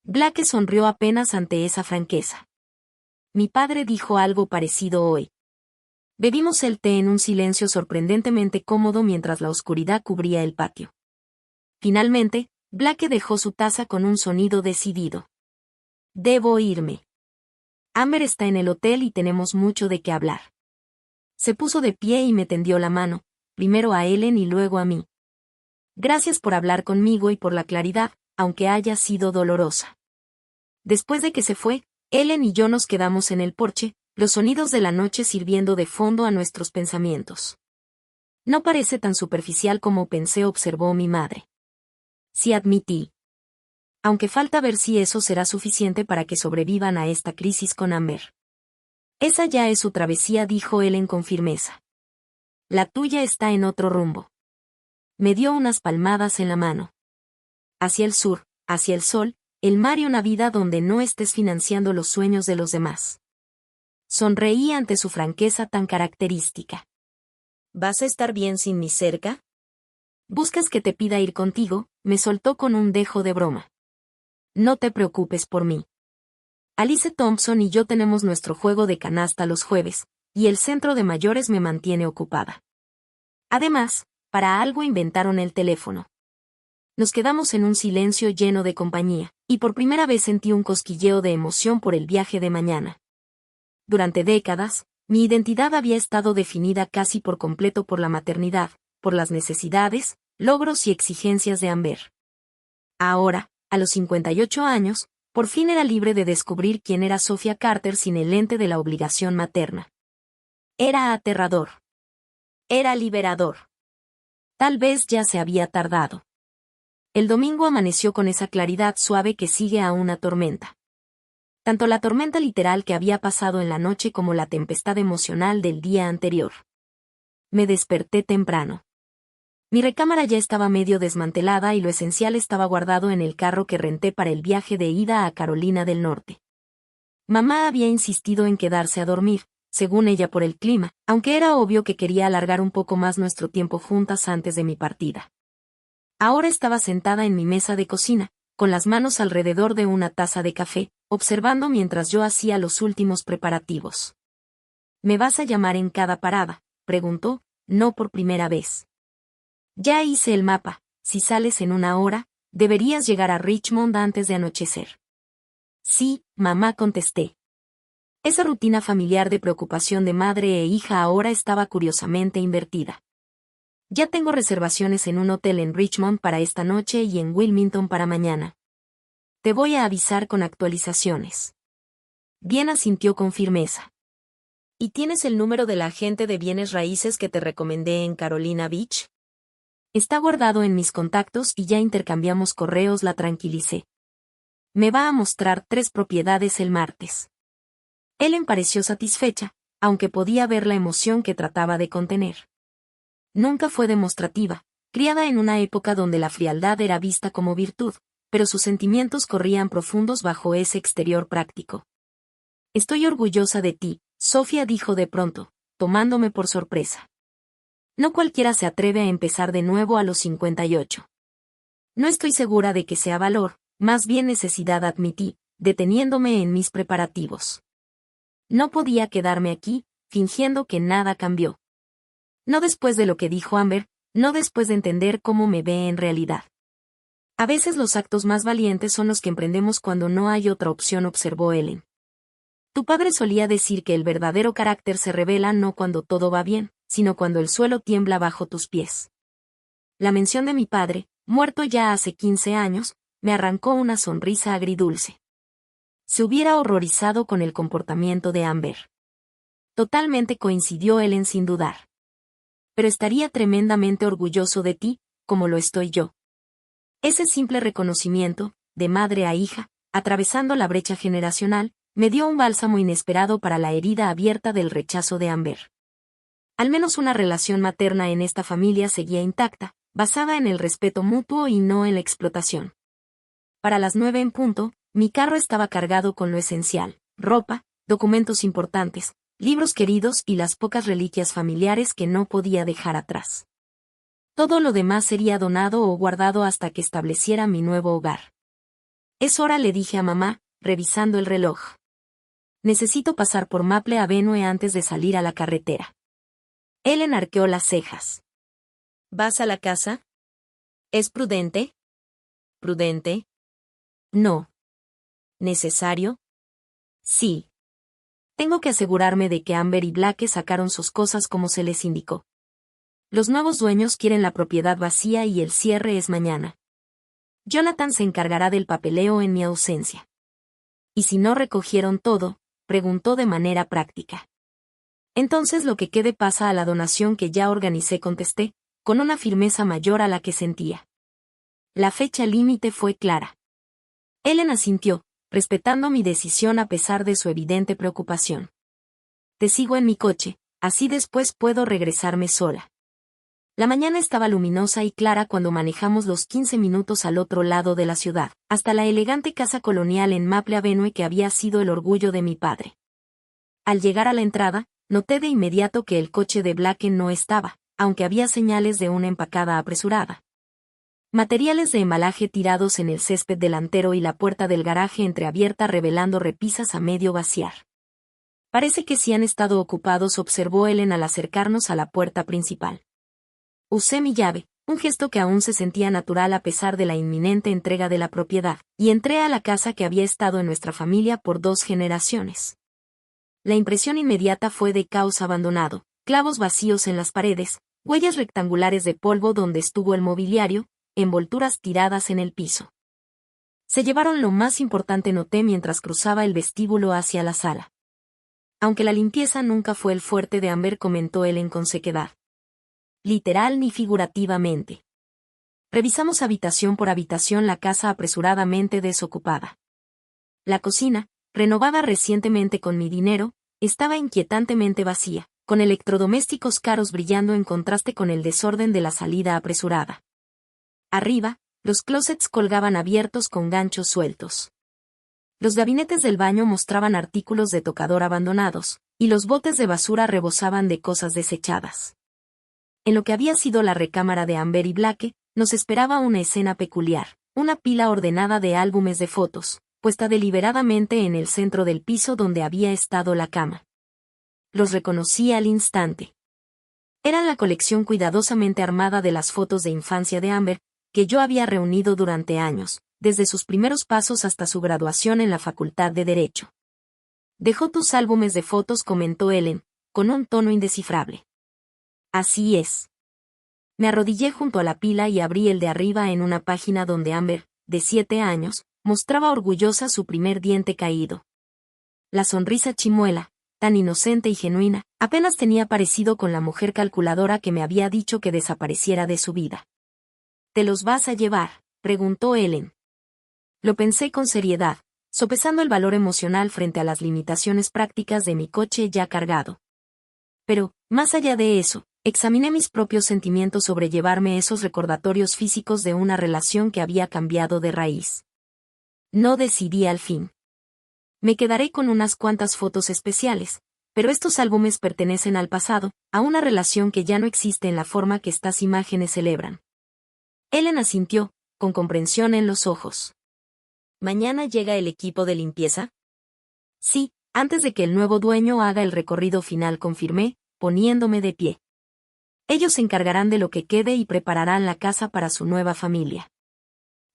Blake sonrió apenas ante esa franqueza. Mi padre dijo algo parecido hoy. Bebimos el té en un silencio sorprendentemente cómodo mientras la oscuridad cubría el patio. Finalmente, Blake dejó su taza con un sonido decidido. Debo irme. Amber está en el hotel y tenemos mucho de qué hablar. Se puso de pie y me tendió la mano, primero a Ellen y luego a mí. Gracias por hablar conmigo y por la claridad, aunque haya sido dolorosa. Después de que se fue, Ellen y yo nos quedamos en el porche, los sonidos de la noche sirviendo de fondo a nuestros pensamientos. No parece tan superficial como pensé, observó mi madre. Sí, admití. Aunque falta ver si eso será suficiente para que sobrevivan a esta crisis con Amber. Esa ya es su travesía, dijo Ellen con firmeza. La tuya está en otro rumbo. Me dio unas palmadas en la mano. Hacia el sur, hacia el sol, el mar y una vida donde no estés financiando los sueños de los demás. Sonreí ante su franqueza tan característica. ¿Vas a estar bien sin mí cerca? ¿Buscas que te pida ir contigo?, me soltó con un dejo de broma. No te preocupes por mí. Alice Thompson y yo tenemos nuestro juego de canasta los jueves, y el centro de mayores me mantiene ocupada. Además, para algo inventaron el teléfono. Nos quedamos en un silencio lleno de compañía, y por primera vez sentí un cosquilleo de emoción por el viaje de mañana. Durante décadas, Mi identidad había estado definida casi por completo por la maternidad, por las necesidades, logros y exigencias de Amber. Ahora, a los 58 años, por fin era libre de descubrir quién era Sofía Carter sin el lente de la obligación materna. Era aterrador. Era liberador. Tal vez ya se había tardado. El domingo amaneció con esa claridad suave que sigue a una tormenta. Tanto la tormenta literal que había pasado en la noche como la tempestad emocional del día anterior. Me desperté temprano. Mi recámara ya estaba medio desmantelada y lo esencial estaba guardado en el carro que renté para el viaje de ida a Carolina del Norte. Mamá había insistido en quedarse a dormir, según ella por el clima, aunque era obvio que quería alargar un poco más nuestro tiempo juntas antes de mi partida. Ahora estaba sentada en mi mesa de cocina, con las manos alrededor de una taza de café, observando mientras yo hacía los últimos preparativos. ¿Me vas a llamar en cada parada?, preguntó, no por primera vez. Ya hice el mapa, si sales en 1 hora, deberías llegar a Richmond antes de anochecer. Sí, mamá, contesté. Esa rutina familiar de preocupación de madre e hija ahora estaba curiosamente invertida. Ya tengo reservaciones en un hotel en Richmond para esta noche y en Wilmington para mañana. Te voy a avisar con actualizaciones. Bien, asintió con firmeza. ¿Y tienes el número del agente de bienes raíces que te recomendé en Carolina Beach? Está guardado en mis contactos y ya intercambiamos correos, la tranquilicé. Me va a mostrar 3 propiedades el martes. Ellen pareció satisfecha, aunque podía ver la emoción que trataba de contener. Nunca fue demostrativa, criada en una época donde la frialdad era vista como virtud, pero sus sentimientos corrían profundos bajo ese exterior práctico. Estoy orgullosa de ti, Sofía, dijo de pronto, tomándome por sorpresa. No cualquiera se atreve a empezar de nuevo a los 58. No estoy segura de que sea valor, más bien necesidad, admití, deteniéndome en mis preparativos. No podía quedarme aquí, fingiendo que nada cambió. No después de lo que dijo Amber, no después de entender cómo me ve en realidad. A veces los actos más valientes son los que emprendemos cuando no hay otra opción, observó Ellen. Tu padre solía decir que el verdadero carácter se revela no cuando todo va bien, sino cuando el suelo tiembla bajo tus pies. La mención de mi padre, muerto ya hace 15 años, me arrancó una sonrisa agridulce. Se hubiera horrorizado con el comportamiento de Amber. Totalmente, coincidió Ellen sin dudar. Pero estaría tremendamente orgulloso de ti, como lo estoy yo. Ese simple reconocimiento, de madre a hija, atravesando la brecha generacional, me dio un bálsamo inesperado para la herida abierta del rechazo de Amber. Al menos una relación materna en esta familia seguía intacta, basada en el respeto mutuo y no en la explotación. Para las 9 en punto, mi carro estaba cargado con lo esencial: ropa, documentos importantes, libros queridos y las pocas reliquias familiares que no podía dejar atrás. Todo lo demás sería donado o guardado hasta que estableciera mi nuevo hogar. Es hora, le dije a mamá, revisando el reloj. Necesito pasar por Maple Avenue antes de salir a la carretera. Ellen arqueó las cejas. ¿Vas a la casa? ¿Es prudente? ¿Prudente? No. ¿Necesario? Sí. Tengo que asegurarme de que Amber y Blake sacaron sus cosas como se les indicó. Los nuevos dueños quieren la propiedad vacía y el cierre es mañana. Jonathan se encargará del papeleo en mi ausencia. ¿Y si no recogieron todo?, preguntó de manera práctica. Entonces lo que quede pasa a la donación que ya organicé, contesté, con una firmeza mayor a la que sentía. La fecha límite fue clara. Ellen asintió, respetando mi decisión a pesar de su evidente preocupación. Te sigo en mi coche, así después puedo regresarme sola. La mañana estaba luminosa y clara cuando manejamos los 15 minutos al otro lado de la ciudad, hasta la elegante casa colonial en Maple Avenue que había sido el orgullo de mi padre. Al llegar a la entrada, noté de inmediato que el coche de Blake no estaba, aunque había señales de una empacada apresurada. Materiales de embalaje tirados en el césped delantero y la puerta del garaje entreabierta revelando repisas a medio vaciar. Parece que sí han estado ocupados, observó Ellen al acercarnos a la puerta principal. Usé mi llave, un gesto que aún se sentía natural a pesar de la inminente entrega de la propiedad, y entré a la casa que había estado en nuestra familia por 2 generaciones. La impresión inmediata fue de caos abandonado, clavos vacíos en las paredes, huellas rectangulares de polvo donde estuvo el mobiliario, envolturas tiradas en el piso. Se llevaron lo más importante, noté mientras cruzaba el vestíbulo hacia la sala. Aunque la limpieza nunca fue el fuerte de Amber, comentó Ellen con sequedad. Literal ni figurativamente. Revisamos habitación por habitación la casa apresuradamente desocupada. La cocina, renovada recientemente con mi dinero, estaba inquietantemente vacía, con electrodomésticos caros brillando en contraste con el desorden de la salida apresurada. Arriba, los closets colgaban abiertos con ganchos sueltos. Los gabinetes del baño mostraban artículos de tocador abandonados, y los botes de basura rebosaban de cosas desechadas. En lo que había sido la recámara de Amber y Blake, nos esperaba una escena peculiar, una pila ordenada de álbumes de fotos, puesta deliberadamente en el centro del piso donde había estado la cama. Los reconocí al instante. Eran la colección cuidadosamente armada de las fotos de infancia de Amber, que yo había reunido durante años, desde sus primeros pasos hasta su graduación en la Facultad de Derecho. Dejó tus álbumes de fotos, comentó Ellen, con un tono indescifrable. Así es. Me arrodillé junto a la pila y abrí el de arriba en una página donde Amber, de 7 años, mostraba orgullosa su primer diente caído. La sonrisa chimuela, tan inocente y genuina, apenas tenía parecido con la mujer calculadora que me había dicho que desapareciera de su vida. ¿Te los vas a llevar?, preguntó Ellen. Lo pensé con seriedad, sopesando el valor emocional frente a las limitaciones prácticas de mi coche ya cargado. Pero, más allá de eso, examiné mis propios sentimientos sobre llevarme esos recordatorios físicos de una relación que había cambiado de raíz. No decidí al fin. Me quedaré con unas cuantas fotos especiales, pero estos álbumes pertenecen al pasado, a una relación que ya no existe en la forma que estas imágenes celebran. Ellen asintió, con comprensión en los ojos. ¿Mañana llega el equipo de limpieza? Sí, antes de que el nuevo dueño haga el recorrido final, confirmé, poniéndome de pie. Ellos se encargarán de lo que quede y prepararán la casa para su nueva familia.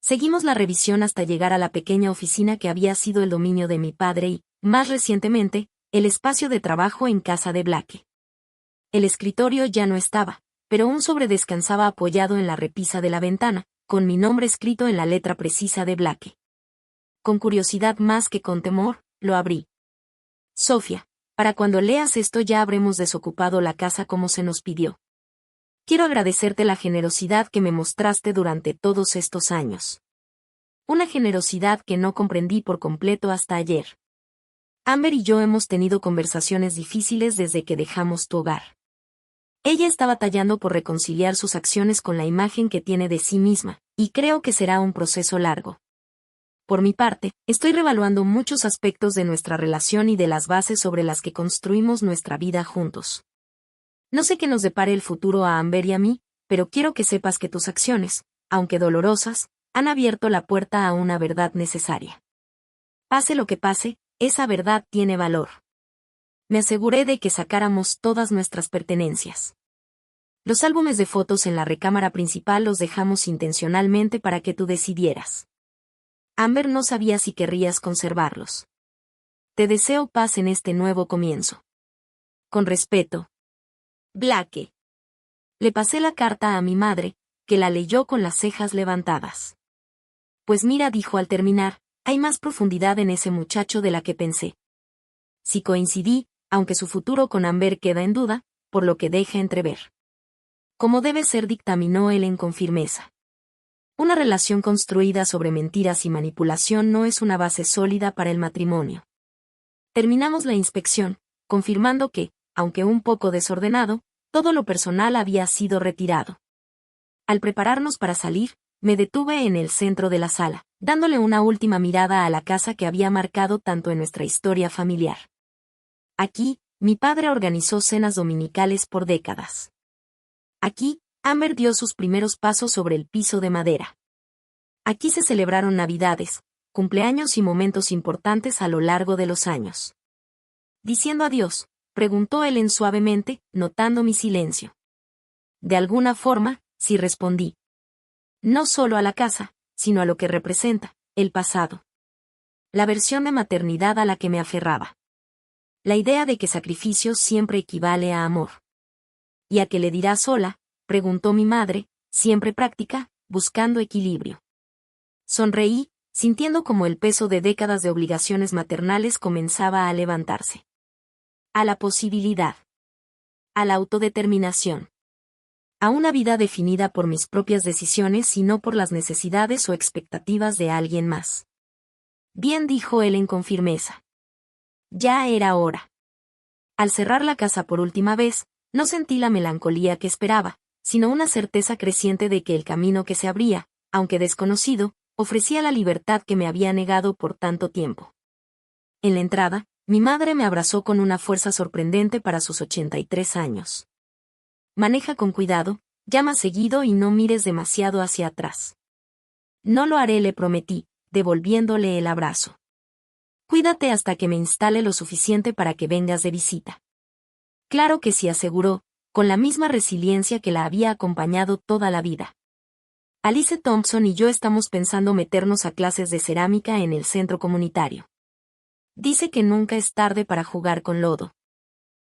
Seguimos la revisión hasta llegar a la pequeña oficina que había sido el dominio de mi padre y, más recientemente, el espacio de trabajo en casa de Blake. El escritorio ya no estaba, pero un sobre descansaba apoyado en la repisa de la ventana, con mi nombre escrito en la letra precisa de Blake. Con curiosidad más que con temor, lo abrí. Sofía, para cuando leas esto ya habremos desocupado la casa como se nos pidió. Quiero agradecerte la generosidad que me mostraste durante todos estos años. Una generosidad que no comprendí por completo hasta ayer. Amber y yo hemos tenido conversaciones difíciles desde que dejamos tu hogar. Ella está batallando por reconciliar sus acciones con la imagen que tiene de sí misma, y creo que será un proceso largo. Por mi parte, estoy revaluando muchos aspectos de nuestra relación y de las bases sobre las que construimos nuestra vida juntos. No sé qué nos depare el futuro a Amber y a mí, pero quiero que sepas que tus acciones, aunque dolorosas, han abierto la puerta a una verdad necesaria. Pase lo que pase, esa verdad tiene valor. Me aseguré de que sacáramos todas nuestras pertenencias. Los álbumes de fotos en la recámara principal los dejamos intencionalmente para que tú decidieras. Amber no sabía si querrías conservarlos. Te deseo paz en este nuevo comienzo. Con respeto. Blake. Le pasé la carta a mi madre, que la leyó con las cejas levantadas. Pues mira, dijo al terminar, hay más profundidad en ese muchacho de la que pensé. Si coincidí, aunque su futuro con Amber queda en duda, por lo que deja entrever. Como debe ser, dictaminó Ellen con firmeza. Una relación construida sobre mentiras y manipulación no es una base sólida para el matrimonio. Terminamos la inspección, confirmando que, aunque un poco desordenado, todo lo personal había sido retirado. Al prepararnos para salir, me detuve en el centro de la sala, dándole una última mirada a la casa que había marcado tanto en nuestra historia familiar. Aquí, mi padre organizó cenas dominicales por décadas. Aquí, Amber dio sus primeros pasos sobre el piso de madera. Aquí se celebraron navidades, cumpleaños y momentos importantes a lo largo de los años. Diciendo adiós, preguntó Ellen suavemente, notando mi silencio. De alguna forma, sí, respondí. No solo a la casa, sino a lo que representa, el pasado. La versión de maternidad a la que me aferraba. La idea de que sacrificio siempre equivale a amor. ¿Y a qué le dirás sola?, preguntó mi madre, siempre práctica, buscando equilibrio. Sonreí, sintiendo como el peso de décadas de obligaciones maternales comenzaba a levantarse. A la posibilidad. A la autodeterminación. A una vida definida por mis propias decisiones y no por las necesidades o expectativas de alguien más. Bien, dijo Ellen con firmeza. Ya era hora. Al cerrar la casa por última vez, no sentí la melancolía que esperaba, sino una certeza creciente de que el camino que se abría, aunque desconocido, ofrecía la libertad que me había negado por tanto tiempo. En la entrada, mi madre me abrazó con una fuerza sorprendente para sus 83 años. Maneja con cuidado, llama seguido y no mires demasiado hacia atrás. No lo haré, le prometí, devolviéndole el abrazo. Cuídate hasta que me instale lo suficiente para que vengas de visita. Claro que sí, aseguró, con la misma resiliencia que la había acompañado toda la vida. Alice Thompson y yo estamos pensando meternos a clases de cerámica en el centro comunitario. Dice que nunca es tarde para jugar con lodo.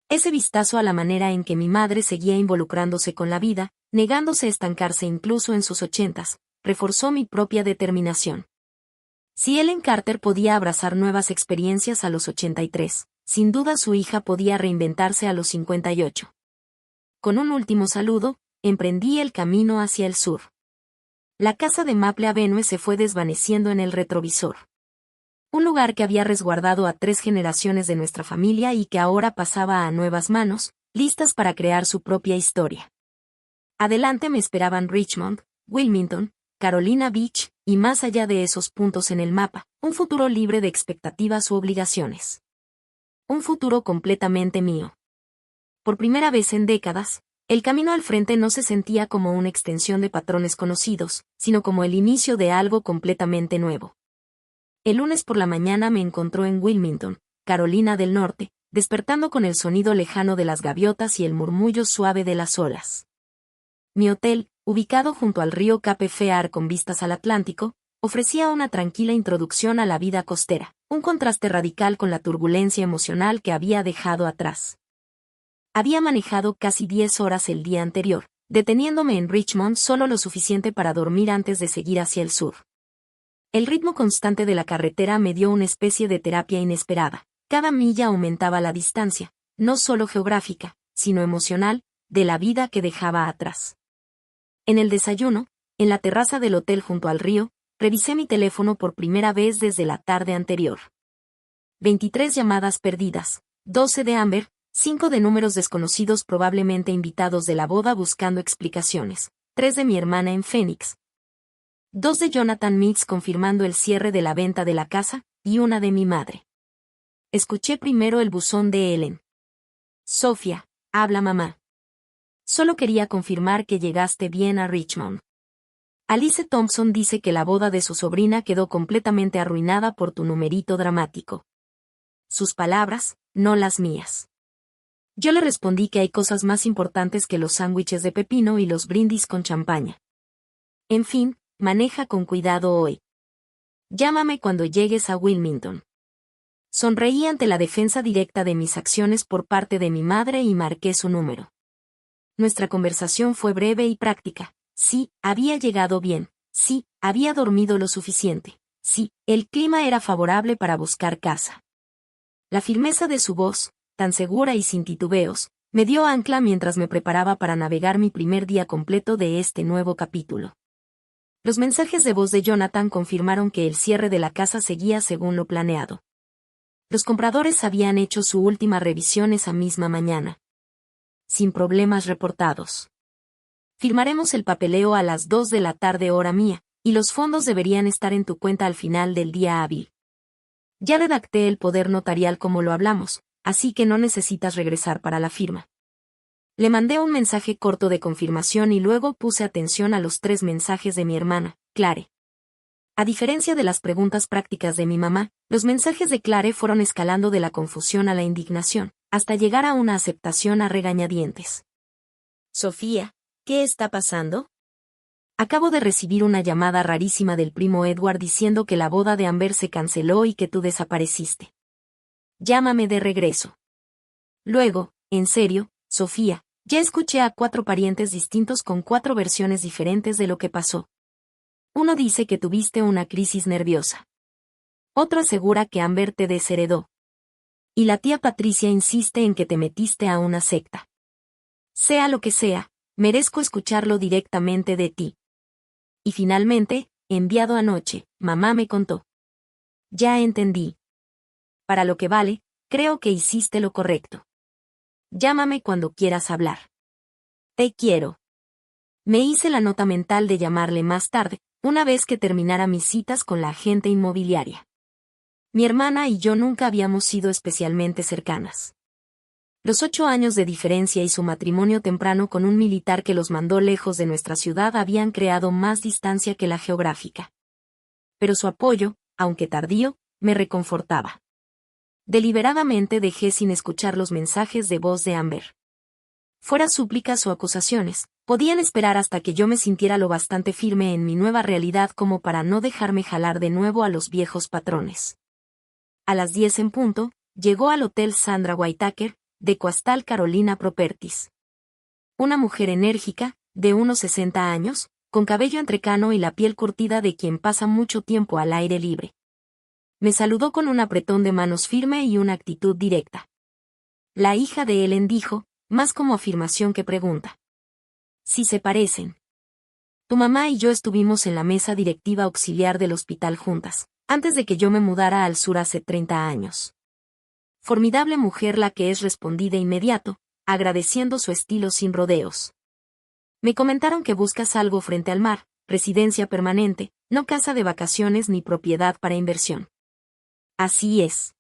Ese vistazo a la manera en que mi madre seguía involucrándose con la vida, negándose a estancarse incluso en sus 80s, reforzó mi propia determinación. Si Ellen Carter podía abrazar nuevas experiencias a los 83, sin duda su hija podía reinventarse a los 58. Con un último saludo, emprendí el camino hacia el sur. La casa de Maple Avenue se fue desvaneciendo en el retrovisor. Un lugar que había resguardado a 3 generaciones de nuestra familia y que ahora pasaba a nuevas manos, listas para crear su propia historia. Adelante me esperaban Richmond, Wilmington, Carolina Beach, y más allá de esos puntos en el mapa, un futuro libre de expectativas u obligaciones. Un futuro completamente mío. Por primera vez en décadas, el camino al frente no se sentía como una extensión de patrones conocidos, sino como el inicio de algo completamente nuevo. El lunes por la mañana me encontró en Wilmington, Carolina del Norte, despertando con el sonido lejano de las gaviotas y el murmullo suave de las olas. Mi hotel, ubicado junto al río Cape Fear con vistas al Atlántico, ofrecía una tranquila introducción a la vida costera, un contraste radical con la turbulencia emocional que había dejado atrás. Había manejado casi 10 horas el día anterior, deteniéndome en Richmond solo lo suficiente para dormir antes de seguir hacia el sur. El ritmo constante de la carretera me dio una especie de terapia inesperada. Cada milla aumentaba la distancia, no solo geográfica, sino emocional, de la vida que dejaba atrás. En el desayuno, en la terraza del hotel junto al río, revisé mi teléfono por primera vez desde la tarde anterior. 23 llamadas perdidas, 12 de Amber, 5 de números desconocidos probablemente invitados de la boda buscando explicaciones, 3 de mi hermana en Phoenix, 2 de Jonathan Meeks confirmando el cierre de la venta de la casa, y una de mi madre. Escuché primero el buzón de Ellen. Sofía, habla mamá. Solo quería confirmar que llegaste bien a Richmond. Alice Thompson dice que la boda de su sobrina quedó completamente arruinada por tu numerito dramático. Sus palabras, no las mías. Yo le respondí que hay cosas más importantes que los sándwiches de pepino y los brindis con champaña. En fin, maneja con cuidado hoy. Llámame cuando llegues a Wilmington. Sonreí ante la defensa directa de mis acciones por parte de mi madre y marqué su número. Nuestra conversación fue breve y práctica. Sí, había llegado bien. Sí, había dormido lo suficiente. Sí, el clima era favorable para buscar casa. La firmeza de su voz, tan segura y sin titubeos, me dio ancla mientras me preparaba para navegar mi primer día completo de este nuevo capítulo. Los mensajes de voz de Jonathan confirmaron que el cierre de la casa seguía según lo planeado. Los compradores habían hecho su última revisión esa misma mañana. Sin problemas reportados. Firmaremos el papeleo a las 2 de la tarde hora mía, y los fondos deberían estar en tu cuenta al final del día hábil. Ya redacté el poder notarial como lo hablamos, así que no necesitas regresar para la firma. Le mandé un mensaje corto de confirmación y luego puse atención a los 3 mensajes de mi hermana, Clare. A diferencia de las preguntas prácticas de mi mamá, los mensajes de Clare fueron escalando de la confusión a la indignación, hasta llegar a una aceptación a regañadientes. Sofía, ¿qué está pasando? Acabo de recibir una llamada rarísima del primo Edward diciendo que la boda de Amber se canceló y que tú desapareciste. Llámame de regreso. Luego, en serio, Sofía, ya escuché a 4 parientes distintos con 4 versiones diferentes de lo que pasó. Uno dice que tuviste una crisis nerviosa. Otro asegura que Amber te desheredó. Y la tía Patricia insiste en que te metiste a una secta. Sea lo que sea, merezco escucharlo directamente de ti. Y finalmente, enviado anoche, mamá me contó. Ya entendí. Para lo que vale, creo que hiciste lo correcto. Llámame cuando quieras hablar. Te quiero. Me hice la nota mental de llamarle más tarde, una vez que terminara mis citas con la agente inmobiliaria. Mi hermana y yo nunca habíamos sido especialmente cercanas. Los 8 años de diferencia y su matrimonio temprano con un militar que los mandó lejos de nuestra ciudad habían creado más distancia que la geográfica. Pero su apoyo, aunque tardío, me reconfortaba. Deliberadamente dejé sin escuchar los mensajes de voz de Amber. Fuera súplicas o acusaciones, podían esperar hasta que yo me sintiera lo bastante firme en mi nueva realidad como para no dejarme jalar de nuevo a los viejos patrones. A las 10 en punto, llegó al hotel Sandra Whitaker, de Coastal Carolina Properties. Una mujer enérgica, de unos 60 años, con cabello entrecano y la piel curtida de quien pasa mucho tiempo al aire libre. Me saludó con un apretón de manos firme y una actitud directa. La hija de Ellen dijo, más como afirmación que pregunta. Si se parecen. Tu mamá y yo estuvimos en la mesa directiva auxiliar del hospital juntas, antes de que yo me mudara al sur hace 30 años. Formidable mujer la que es, respondí de inmediato, agradeciendo su estilo sin rodeos. Me comentaron que buscas algo frente al mar, residencia permanente, no casa de vacaciones ni propiedad para inversión. Así es.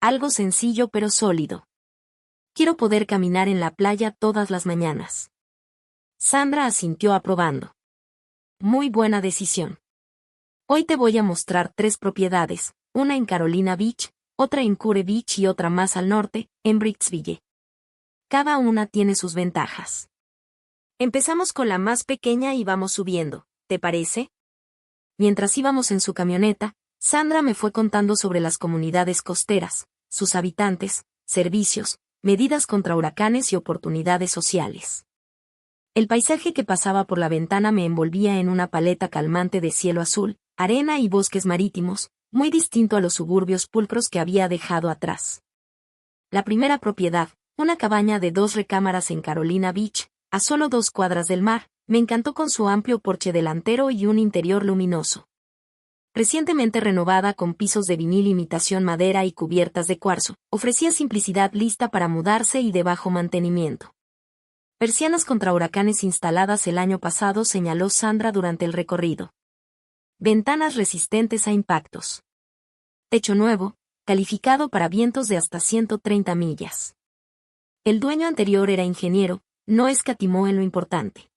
Algo sencillo pero sólido. Quiero poder caminar en la playa todas las mañanas. Sandra asintió aprobando. Muy buena decisión. Hoy te voy a mostrar 3 propiedades, una en Carolina Beach, otra en Cure Beach y otra más al norte, en Brixville. Cada una tiene sus ventajas. Empezamos con la más pequeña y vamos subiendo, ¿te parece? Mientras íbamos en su camioneta, Sandra me fue contando sobre las comunidades costeras, sus habitantes, servicios, medidas contra huracanes y oportunidades sociales. El paisaje que pasaba por la ventana me envolvía en una paleta calmante de cielo azul, arena y bosques marítimos, muy distinto a los suburbios pulcros que había dejado atrás. La primera propiedad, una cabaña de 2 recámaras en Carolina Beach, a solo 2 cuadras del mar, me encantó con su amplio porche delantero y un interior luminoso. Recientemente renovada con pisos de vinil imitación madera y cubiertas de cuarzo, ofrecía simplicidad lista para mudarse y de bajo mantenimiento. Persianas contra huracanes instaladas el año pasado, señaló Sandra durante el recorrido. Ventanas resistentes a impactos. Techo nuevo, calificado para vientos de hasta 130 millas. El dueño anterior era ingeniero, no escatimó en lo importante.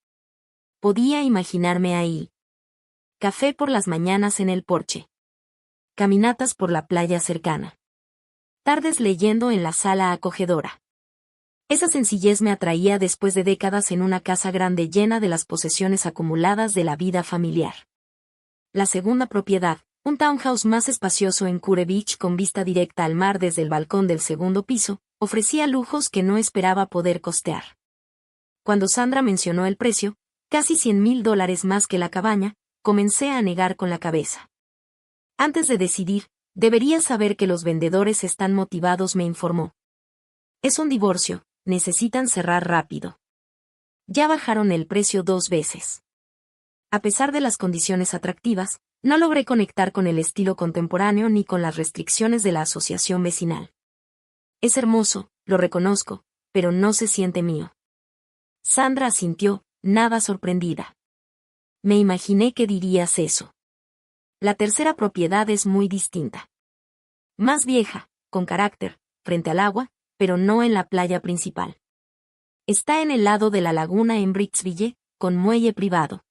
Podía imaginarme ahí. Café por las mañanas en el porche. Caminatas por la playa cercana. Tardes leyendo en la sala acogedora. Esa sencillez me atraía después de décadas en una casa grande llena de las posesiones acumuladas de la vida familiar. La segunda propiedad, un townhouse más espacioso en Cure Beach con vista directa al mar desde el balcón del segundo piso, ofrecía lujos que no esperaba poder costear. Cuando Sandra mencionó el precio, casi $100,000 más que la cabaña, comencé a negar con la cabeza. Antes de decidir, deberías saber que los vendedores están motivados, me informó. Es un divorcio, necesitan cerrar rápido. Ya bajaron el precio 2 veces. A pesar de las condiciones atractivas, no logré conectar con el estilo contemporáneo ni con las restricciones de la asociación vecinal. Es hermoso, lo reconozco, pero no se siente mío. Sandra asintió, nada sorprendida. Me imaginé que dirías eso. La tercera propiedad es muy distinta. Más vieja, con carácter, frente al agua, pero no en la playa principal. Está en el lado de la laguna en Brixville, con muelle privado.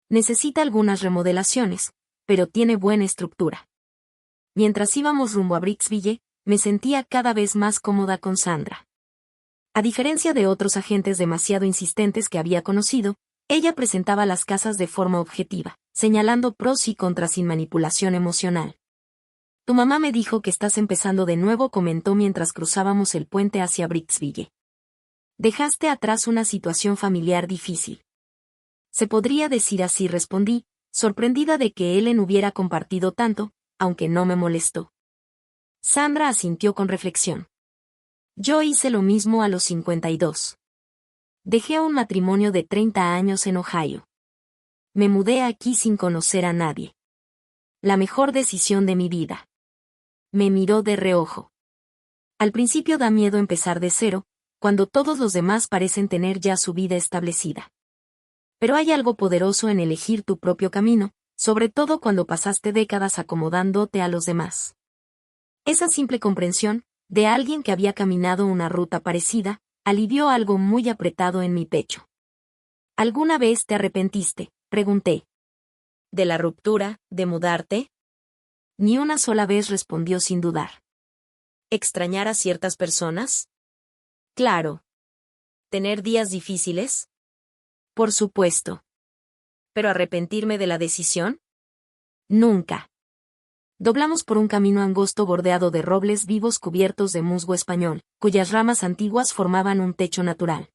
Necesita algunas remodelaciones, pero tiene buena estructura. Mientras íbamos rumbo a Brixville, me sentía cada vez más cómoda con Sandra. A diferencia de otros agentes demasiado insistentes que había conocido, ella presentaba las casas de forma objetiva, señalando pros y contras sin manipulación emocional. Tu mamá me dijo que estás empezando de nuevo, comentó mientras cruzábamos el puente hacia Brixville. Dejaste atrás una situación familiar difícil. Se podría decir así, respondí, sorprendida de que Ellen hubiera compartido tanto, aunque no me molestó. Sandra asintió con reflexión. Yo hice lo mismo a los 52. Dejé a un matrimonio de 30 años en Ohio. Me mudé aquí sin conocer a nadie. La mejor decisión de mi vida. Me miró de reojo. Al principio da miedo empezar de cero, cuando todos los demás parecen tener ya su vida establecida. Pero hay algo poderoso en elegir tu propio camino, sobre todo cuando pasaste décadas acomodándote a los demás. Esa simple comprensión, de alguien que había caminado una ruta parecida, alivió algo muy apretado en mi pecho. ¿Alguna vez te arrepentiste?, pregunté. ¿De la ruptura, de mudarte? Ni una sola vez, respondió sin dudar. ¿Extrañar a ciertas personas? Claro. ¿Tener días difíciles? Por supuesto. ¿Pero arrepentirme de la decisión? Nunca. Doblamos por un camino angosto bordeado de robles vivos cubiertos de musgo español, cuyas ramas antiguas formaban un techo natural.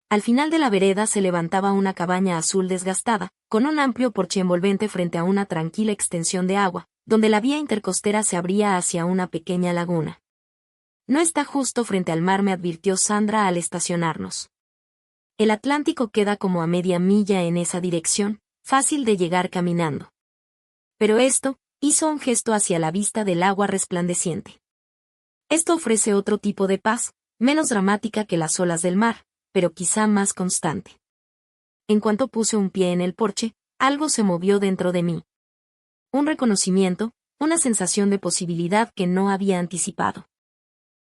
Al final de la vereda se levantaba una cabaña azul desgastada, con un amplio porche envolvente frente a una tranquila extensión de agua, donde la vía intercostera se abría hacia una pequeña laguna. No está justo frente al mar, me advirtió Sandra al estacionarnos. El Atlántico queda como a media milla en esa dirección, fácil de llegar caminando. Pero esto, hizo un gesto hacia la vista del agua resplandeciente. Esto ofrece otro tipo de paz, menos dramática que las olas del mar, pero quizá más constante. En cuanto puse un pie en el porche, algo se movió dentro de mí. Un reconocimiento, una sensación de posibilidad que no había anticipado.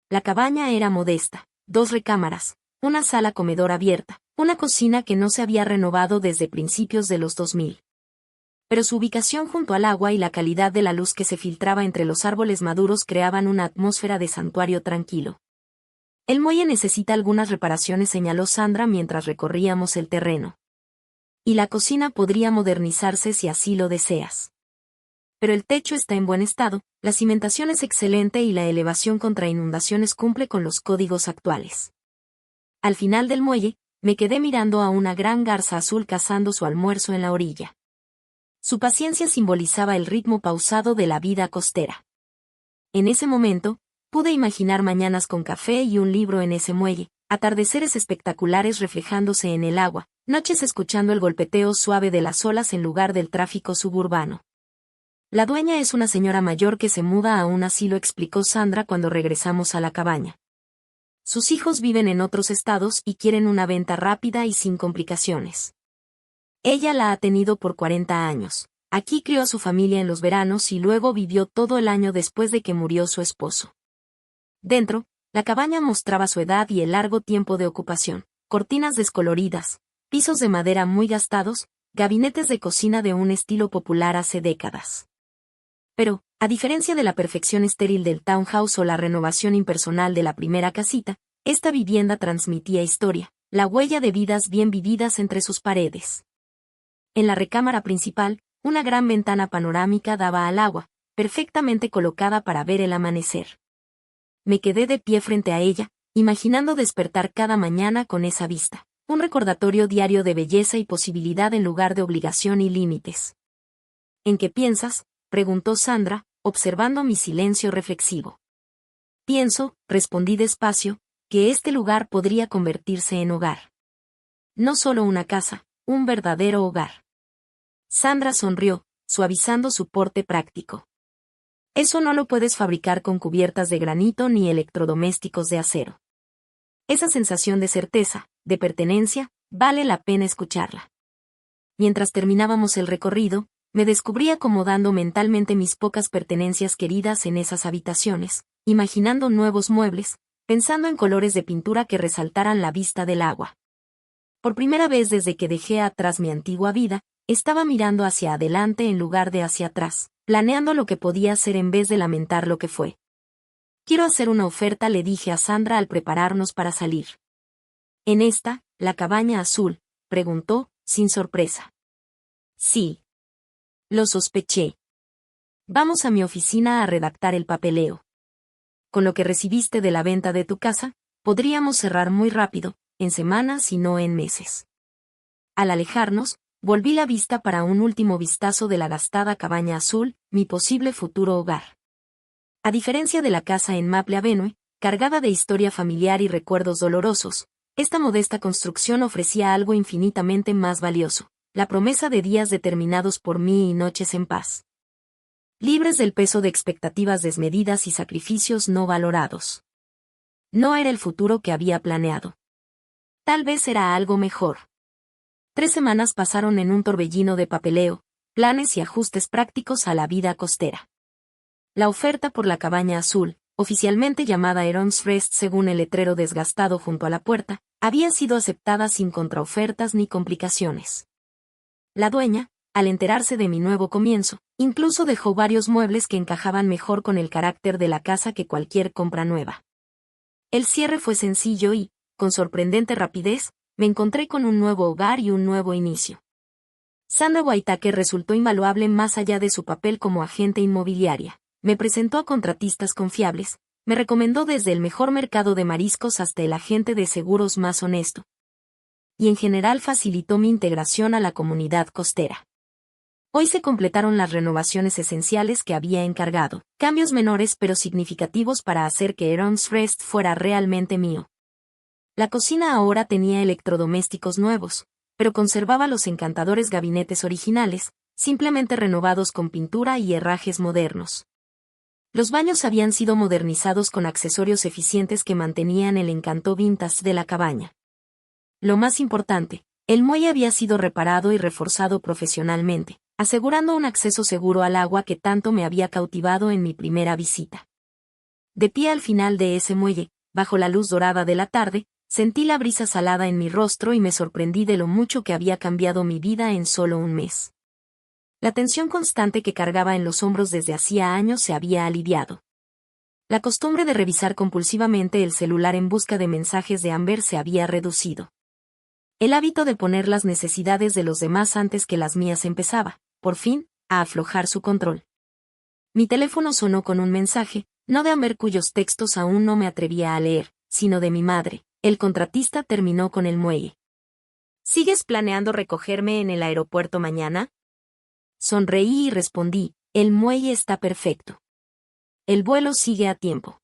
La cabaña era modesta, 2 recámaras, una sala comedor abierta, una cocina que no se había renovado desde principios de los 2000. Pero su ubicación junto al agua y la calidad de la luz que se filtraba entre los árboles maduros creaban una atmósfera de santuario tranquilo. El muelle necesita algunas reparaciones, señaló Sandra mientras recorríamos el terreno. Y la cocina podría modernizarse si así lo deseas. Pero el techo está en buen estado, la cimentación es excelente y la elevación contra inundaciones cumple con los códigos actuales. Al final del muelle, me quedé mirando a una gran garza azul cazando su almuerzo en la orilla. Su paciencia simbolizaba el ritmo pausado de la vida costera. En ese momento, pude imaginar mañanas con café y un libro en ese muelle, atardeceres espectaculares reflejándose en el agua, noches escuchando el golpeteo suave de las olas en lugar del tráfico suburbano. La dueña es una señora mayor que se muda a un asilo, explicó Sandra cuando regresamos a la cabaña. Sus hijos viven en otros estados y quieren una venta rápida y sin complicaciones. Ella la ha tenido por 40 años. Aquí crió a su familia en los veranos y luego vivió todo el año después de que murió su esposo. Dentro, la cabaña mostraba su edad y el largo tiempo de ocupación, cortinas descoloridas, pisos de madera muy gastados, gabinetes de cocina de un estilo popular hace décadas. Pero, a diferencia de la perfección estéril del townhouse o la renovación impersonal de la primera casita, esta vivienda transmitía historia, la huella de vidas bien vividas entre sus paredes. En la recámara principal, una gran ventana panorámica daba al agua, perfectamente colocada para ver el amanecer. Me quedé de pie frente a ella, imaginando despertar cada mañana con esa vista, un recordatorio diario de belleza y posibilidad en lugar de obligación y límites. ¿En qué piensas?, preguntó Sandra, observando mi silencio reflexivo. Pienso, respondí despacio, que este lugar podría convertirse en hogar. No solo una casa, un verdadero hogar. Sandra sonrió, suavizando su porte práctico. Eso no lo puedes fabricar con cubiertas de granito ni electrodomésticos de acero. Esa sensación de certeza, de pertenencia, vale la pena escucharla. Mientras terminábamos el recorrido, me descubrí acomodando mentalmente mis pocas pertenencias queridas en esas habitaciones, imaginando nuevos muebles, pensando en colores de pintura que resaltaran la vista del agua. Por primera vez desde que dejé atrás mi antigua vida, estaba mirando hacia adelante en lugar de hacia atrás, planeando lo que podía hacer en vez de lamentar lo que fue. Quiero hacer una oferta, le dije a Sandra al prepararnos para salir. ¿En esta, la cabaña azul?, preguntó, sin sorpresa. Sí. Lo sospeché. Vamos a mi oficina a redactar el papeleo. Con lo que recibiste de la venta de tu casa, podríamos cerrar muy rápido, en semanas y no en meses. Al alejarnos, volví la vista para un último vistazo de la gastada cabaña azul, mi posible futuro hogar. A diferencia de la casa en Maple Avenue, cargada de historia familiar y recuerdos dolorosos, esta modesta construcción ofrecía algo infinitamente más valioso, la promesa de días determinados por mí y noches en paz. Libres del peso de expectativas desmedidas y sacrificios no valorados. No era el futuro que había planeado. Tal vez era algo mejor. 3 semanas pasaron en un torbellino de papeleo, planes y ajustes prácticos a la vida costera. La oferta por la cabaña azul, oficialmente llamada Heron's Rest según el letrero desgastado junto a la puerta, había sido aceptada sin contraofertas ni complicaciones. La dueña, al enterarse de mi nuevo comienzo, incluso dejó varios muebles que encajaban mejor con el carácter de la casa que cualquier compra nueva. El cierre fue sencillo y, con sorprendente rapidez, me encontré con un nuevo hogar y un nuevo inicio. Sandra Whitaker resultó invaluable más allá de su papel como agente inmobiliaria. Me presentó a contratistas confiables, me recomendó desde el mejor mercado de mariscos hasta el agente de seguros más honesto. Y en general facilitó mi integración a la comunidad costera. Hoy se completaron las renovaciones esenciales que había encargado, cambios menores pero significativos para hacer que Heron's Rest fuera realmente mío. La cocina ahora tenía electrodomésticos nuevos, pero conservaba los encantadores gabinetes originales, simplemente renovados con pintura y herrajes modernos. Los baños habían sido modernizados con accesorios eficientes que mantenían el encanto vintage de la cabaña. Lo más importante, el muelle había sido reparado y reforzado profesionalmente, asegurando un acceso seguro al agua que tanto me había cautivado en mi primera visita. De pie al final de ese muelle, bajo la luz dorada de la tarde, sentí la brisa salada en mi rostro y me sorprendí de lo mucho que había cambiado mi vida en solo un mes. La tensión constante que cargaba en los hombros desde hacía años se había aliviado. La costumbre de revisar compulsivamente el celular en busca de mensajes de Amber se había reducido. El hábito de poner las necesidades de los demás antes que las mías empezaba, por fin, a aflojar su control. Mi teléfono sonó con un mensaje, no de Amber cuyos textos aún no me atrevía a leer, sino de mi madre. El contratista terminó con el muelle. ¿Sigues planeando recogerme en el aeropuerto mañana? Sonreí y respondí, el muelle está perfecto. El vuelo sigue a tiempo.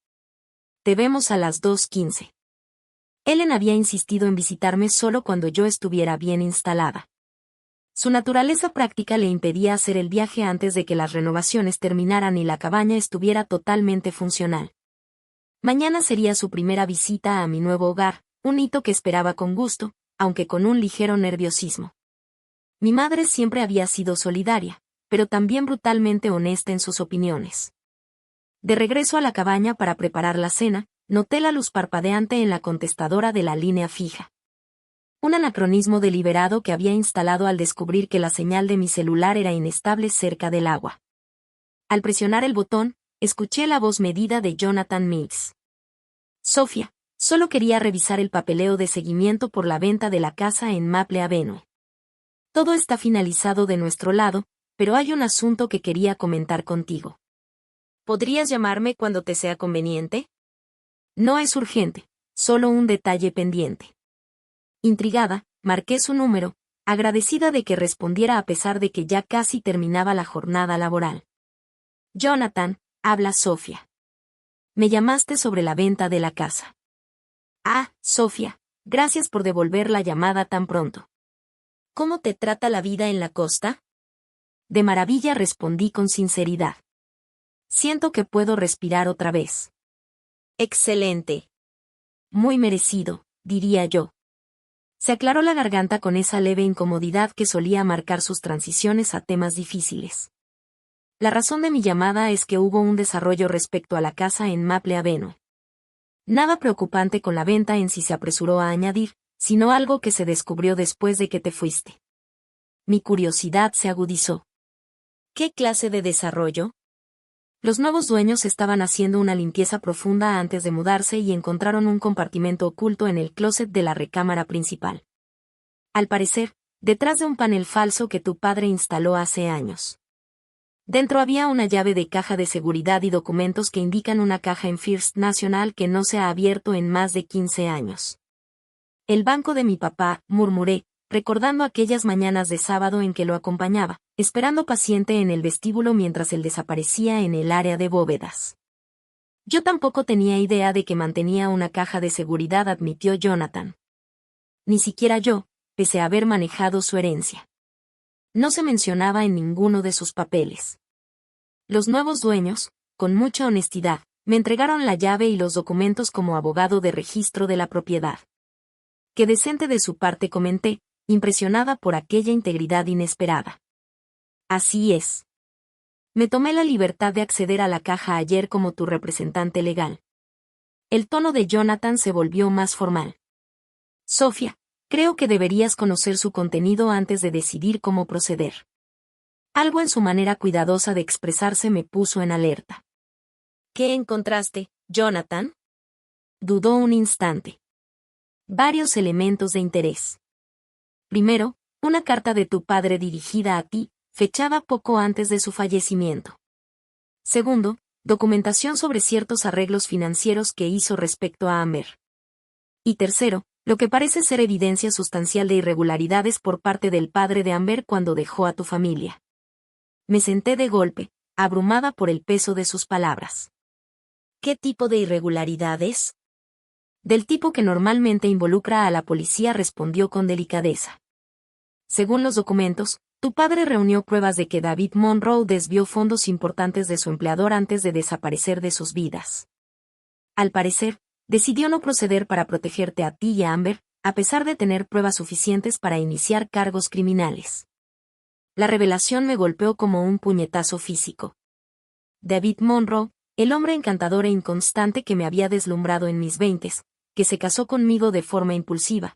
Te vemos a las 2:15. Ellen había insistido en visitarme solo cuando yo estuviera bien instalada. Su naturaleza práctica le impedía hacer el viaje antes de que las renovaciones terminaran y la cabaña estuviera totalmente funcional. Mañana sería su primera visita a mi nuevo hogar, un hito que esperaba con gusto, aunque con un ligero nerviosismo. Mi madre siempre había sido solidaria, pero también brutalmente honesta en sus opiniones. De regreso a la cabaña para preparar la cena, noté la luz parpadeante en la contestadora de la línea fija. Un anacronismo deliberado que había instalado al descubrir que la señal de mi celular era inestable cerca del agua. Al presionar el botón, escuché la voz medida de Jonathan Mills. Sofía, solo quería revisar el papeleo de seguimiento por la venta de la casa en Maple Avenue. Todo está finalizado de nuestro lado, pero hay un asunto que quería comentar contigo. ¿Podrías llamarme cuando te sea conveniente? No es urgente, solo un detalle pendiente. Intrigada, marqué su número, agradecida de que respondiera a pesar de que ya casi terminaba la jornada laboral. Jonathan, habla Sofía. Me llamaste sobre la venta de la casa. Ah, Sofía, gracias por devolver la llamada tan pronto. ¿Cómo te trata la vida en la costa? De maravilla, respondí con sinceridad. Siento que puedo respirar otra vez. Excelente. Muy merecido, diría yo. Se aclaró la garganta con esa leve incomodidad que solía marcar sus transiciones a temas difíciles. La razón de mi llamada es que hubo un desarrollo respecto a la casa en Maple Avenue. Nada preocupante con la venta en sí, se apresuró a añadir, sino algo que se descubrió después de que te fuiste. Mi curiosidad se agudizó. ¿Qué clase de desarrollo? Los nuevos dueños estaban haciendo una limpieza profunda antes de mudarse y encontraron un compartimento oculto en el closet de la recámara principal. Al parecer, detrás de un panel falso que tu padre instaló hace años. Dentro había una llave de caja de seguridad y documentos que indican una caja en First National que no se ha abierto en más de 15 años. El banco de mi papá, murmuré, recordando aquellas mañanas de sábado en que lo acompañaba, esperando paciente en el vestíbulo mientras él desaparecía en el área de bóvedas. Yo tampoco tenía idea de que mantenía una caja de seguridad, admitió Jonathan. Ni siquiera yo, pese a haber manejado su herencia. No se mencionaba en ninguno de sus papeles. Los nuevos dueños, con mucha honestidad, me entregaron la llave y los documentos como abogado de registro de la propiedad. Qué decente de su parte, comenté, impresionada por aquella integridad inesperada. Así es. Me tomé la libertad de acceder a la caja ayer como tu representante legal. El tono de Jonathan se volvió más formal. Sofía, creo que deberías conocer su contenido antes de decidir cómo proceder. Algo en su manera cuidadosa de expresarse me puso en alerta. ¿Qué encontraste, Jonathan? Dudó un instante. Varios elementos de interés. Primero, una carta de tu padre dirigida a ti, fechada poco antes de su fallecimiento. Segundo, documentación sobre ciertos arreglos financieros que hizo respecto a Amber. Y tercero, lo que parece ser evidencia sustancial de irregularidades por parte del padre de Amber cuando dejó a tu familia. Me senté de golpe, abrumada por el peso de sus palabras. ¿Qué tipo de irregularidades? Del tipo que normalmente involucra a la policía, respondió con delicadeza. Según los documentos, tu padre reunió pruebas de que David Monroe desvió fondos importantes de su empleador antes de desaparecer de sus vidas. Al parecer, decidió no proceder para protegerte a ti y a Amber, a pesar de tener pruebas suficientes para iniciar cargos criminales. La revelación me golpeó como un puñetazo físico. David Monroe, el hombre encantador e inconstante que me había deslumbrado en mis 20s, que se casó conmigo de forma impulsiva,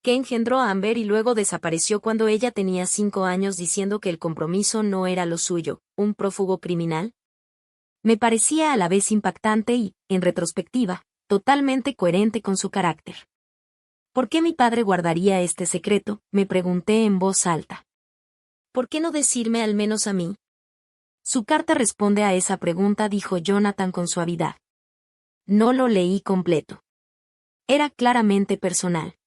que engendró a Amber y luego desapareció cuando ella tenía 5 años diciendo que el compromiso no era lo suyo, un prófugo criminal. Me parecía a la vez impactante y, en retrospectiva, totalmente coherente con su carácter. ¿Por qué mi padre guardaría este secreto?, me pregunté en voz alta. ¿Por qué no decirme al menos a mí? Su carta responde a esa pregunta, dijo Jonathan con suavidad. No lo leí completo. Era claramente personal.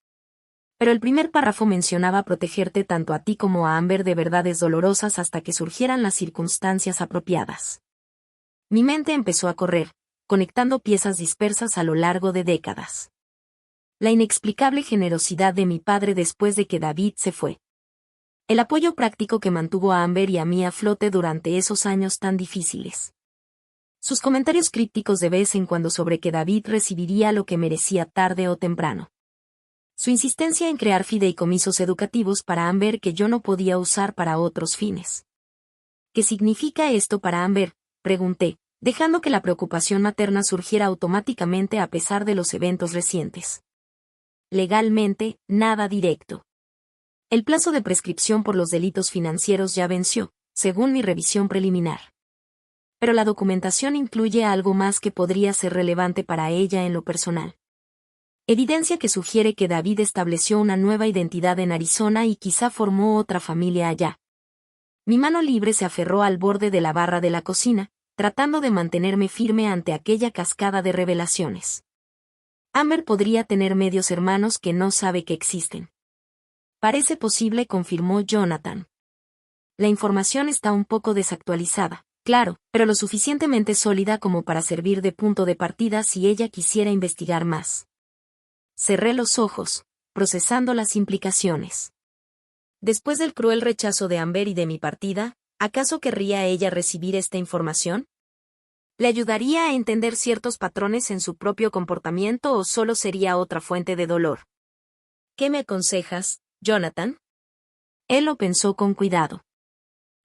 Pero el primer párrafo mencionaba protegerte tanto a ti como a Amber de verdades dolorosas hasta que surgieran las circunstancias apropiadas. Mi mente empezó a correr, conectando piezas dispersas a lo largo de décadas. La inexplicable generosidad de mi padre después de que David se fue. El apoyo práctico que mantuvo a Amber y a mí a flote durante esos años tan difíciles. Sus comentarios crípticos de vez en cuando sobre que David recibiría lo que merecía tarde o temprano. Su insistencia en crear fideicomisos educativos para Amber que yo no podía usar para otros fines. ¿Qué significa esto para Amber?, pregunté, dejando que la preocupación materna surgiera automáticamente a pesar de los eventos recientes. Legalmente, nada directo. El plazo de prescripción por los delitos financieros ya venció, según mi revisión preliminar. Pero la documentación incluye algo más que podría ser relevante para ella en lo personal. Evidencia que sugiere que David estableció una nueva identidad en Arizona y quizá formó otra familia allá. Mi mano libre se aferró al borde de la barra de la cocina, tratando de mantenerme firme ante aquella cascada de revelaciones. Amber podría tener medios hermanos que no sabe que existen. Parece posible, confirmó Jonathan. La información está un poco desactualizada, claro, pero lo suficientemente sólida como para servir de punto de partida si ella quisiera investigar más. Cerré los ojos, procesando las implicaciones. Después del cruel rechazo de Amber y de mi partida, ¿acaso querría ella recibir esta información? ¿Le ayudaría a entender ciertos patrones en su propio comportamiento o solo sería otra fuente de dolor? ¿Qué me aconsejas, Jonathan? Él lo pensó con cuidado.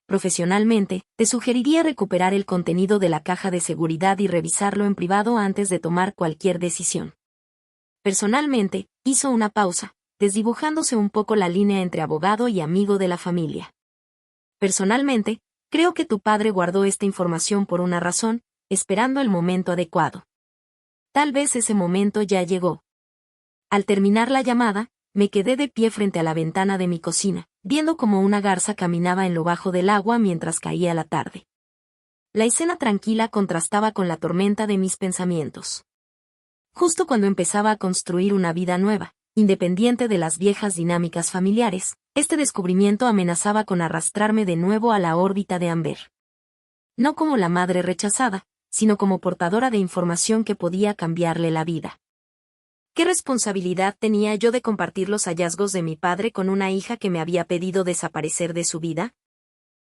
Profesionalmente, te sugeriría recuperar el contenido de la caja de seguridad y revisarlo en privado antes de tomar cualquier decisión. Personalmente, hizo una pausa, desdibujándose un poco la línea entre abogado y amigo de la familia. Personalmente, creo que tu padre guardó esta información por una razón, esperando el momento adecuado. Tal vez ese momento ya llegó. Al terminar la llamada, me quedé de pie frente a la ventana de mi cocina, viendo cómo una garza caminaba en lo bajo del agua mientras caía la tarde. La escena tranquila contrastaba con la tormenta de mis pensamientos. Justo cuando empezaba a construir una vida nueva, independiente de las viejas dinámicas familiares, este descubrimiento amenazaba con arrastrarme de nuevo a la órbita de Amber. No como la madre rechazada, sino como portadora de información que podía cambiarle la vida. ¿Qué responsabilidad tenía yo de compartir los hallazgos de mi padre con una hija que me había pedido desaparecer de su vida?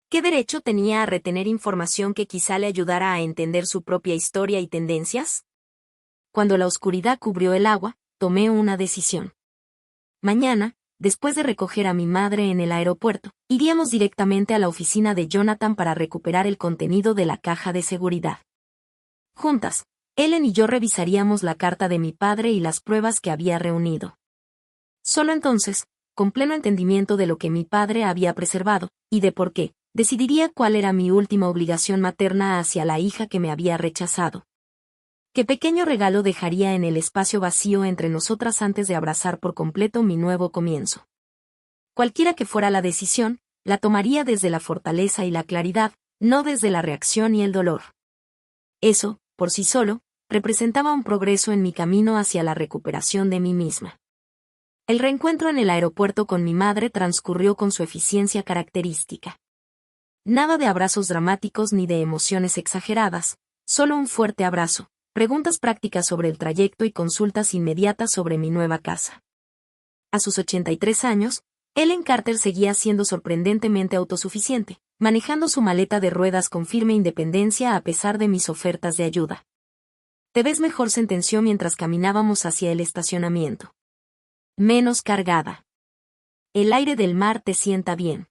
¿Qué derecho tenía a retener información que quizá le ayudara a entender su propia historia y tendencias? Cuando la oscuridad cubrió el agua, tomé una decisión. Mañana, después de recoger a mi madre en el aeropuerto, iríamos directamente a la oficina de Jonathan para recuperar el contenido de la caja de seguridad. Juntas, Ellen y yo revisaríamos la carta de mi padre y las pruebas que había reunido. Solo entonces, con pleno entendimiento de lo que mi padre había preservado, y de por qué, decidiría cuál era mi última obligación materna hacia la hija que me había rechazado. ¿Qué pequeño regalo dejaría en el espacio vacío entre nosotras antes de abrazar por completo mi nuevo comienzo? Cualquiera que fuera la decisión, la tomaría desde la fortaleza y la claridad, no desde la reacción y el dolor. Eso, por sí solo, representaba un progreso en mi camino hacia la recuperación de mí misma. El reencuentro en el aeropuerto con mi madre transcurrió con su eficiencia característica. Nada de abrazos dramáticos ni de emociones exageradas, solo un fuerte abrazo, preguntas prácticas sobre el trayecto y consultas inmediatas sobre mi nueva casa. A sus 83 años, Ellen Carter seguía siendo sorprendentemente autosuficiente, manejando su maleta de ruedas con firme independencia a pesar de mis ofertas de ayuda. «Te ves mejor», sentenció mientras caminábamos hacia el estacionamiento. «Menos cargada. El aire del mar te sienta bien».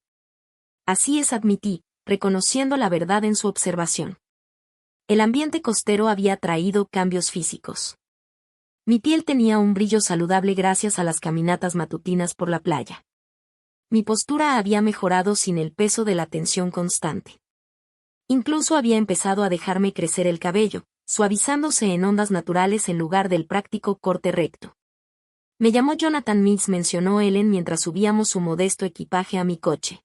Así es, admití, reconociendo la verdad en su observación. El ambiente costero había traído cambios físicos. Mi piel tenía un brillo saludable gracias a las caminatas matutinas por la playa. Mi postura había mejorado sin el peso de la tensión constante. Incluso había empezado a dejarme crecer el cabello, suavizándose en ondas naturales en lugar del práctico corte recto. «Me llamó Jonathan Mills», mencionó Ellen mientras subíamos su modesto equipaje a mi coche.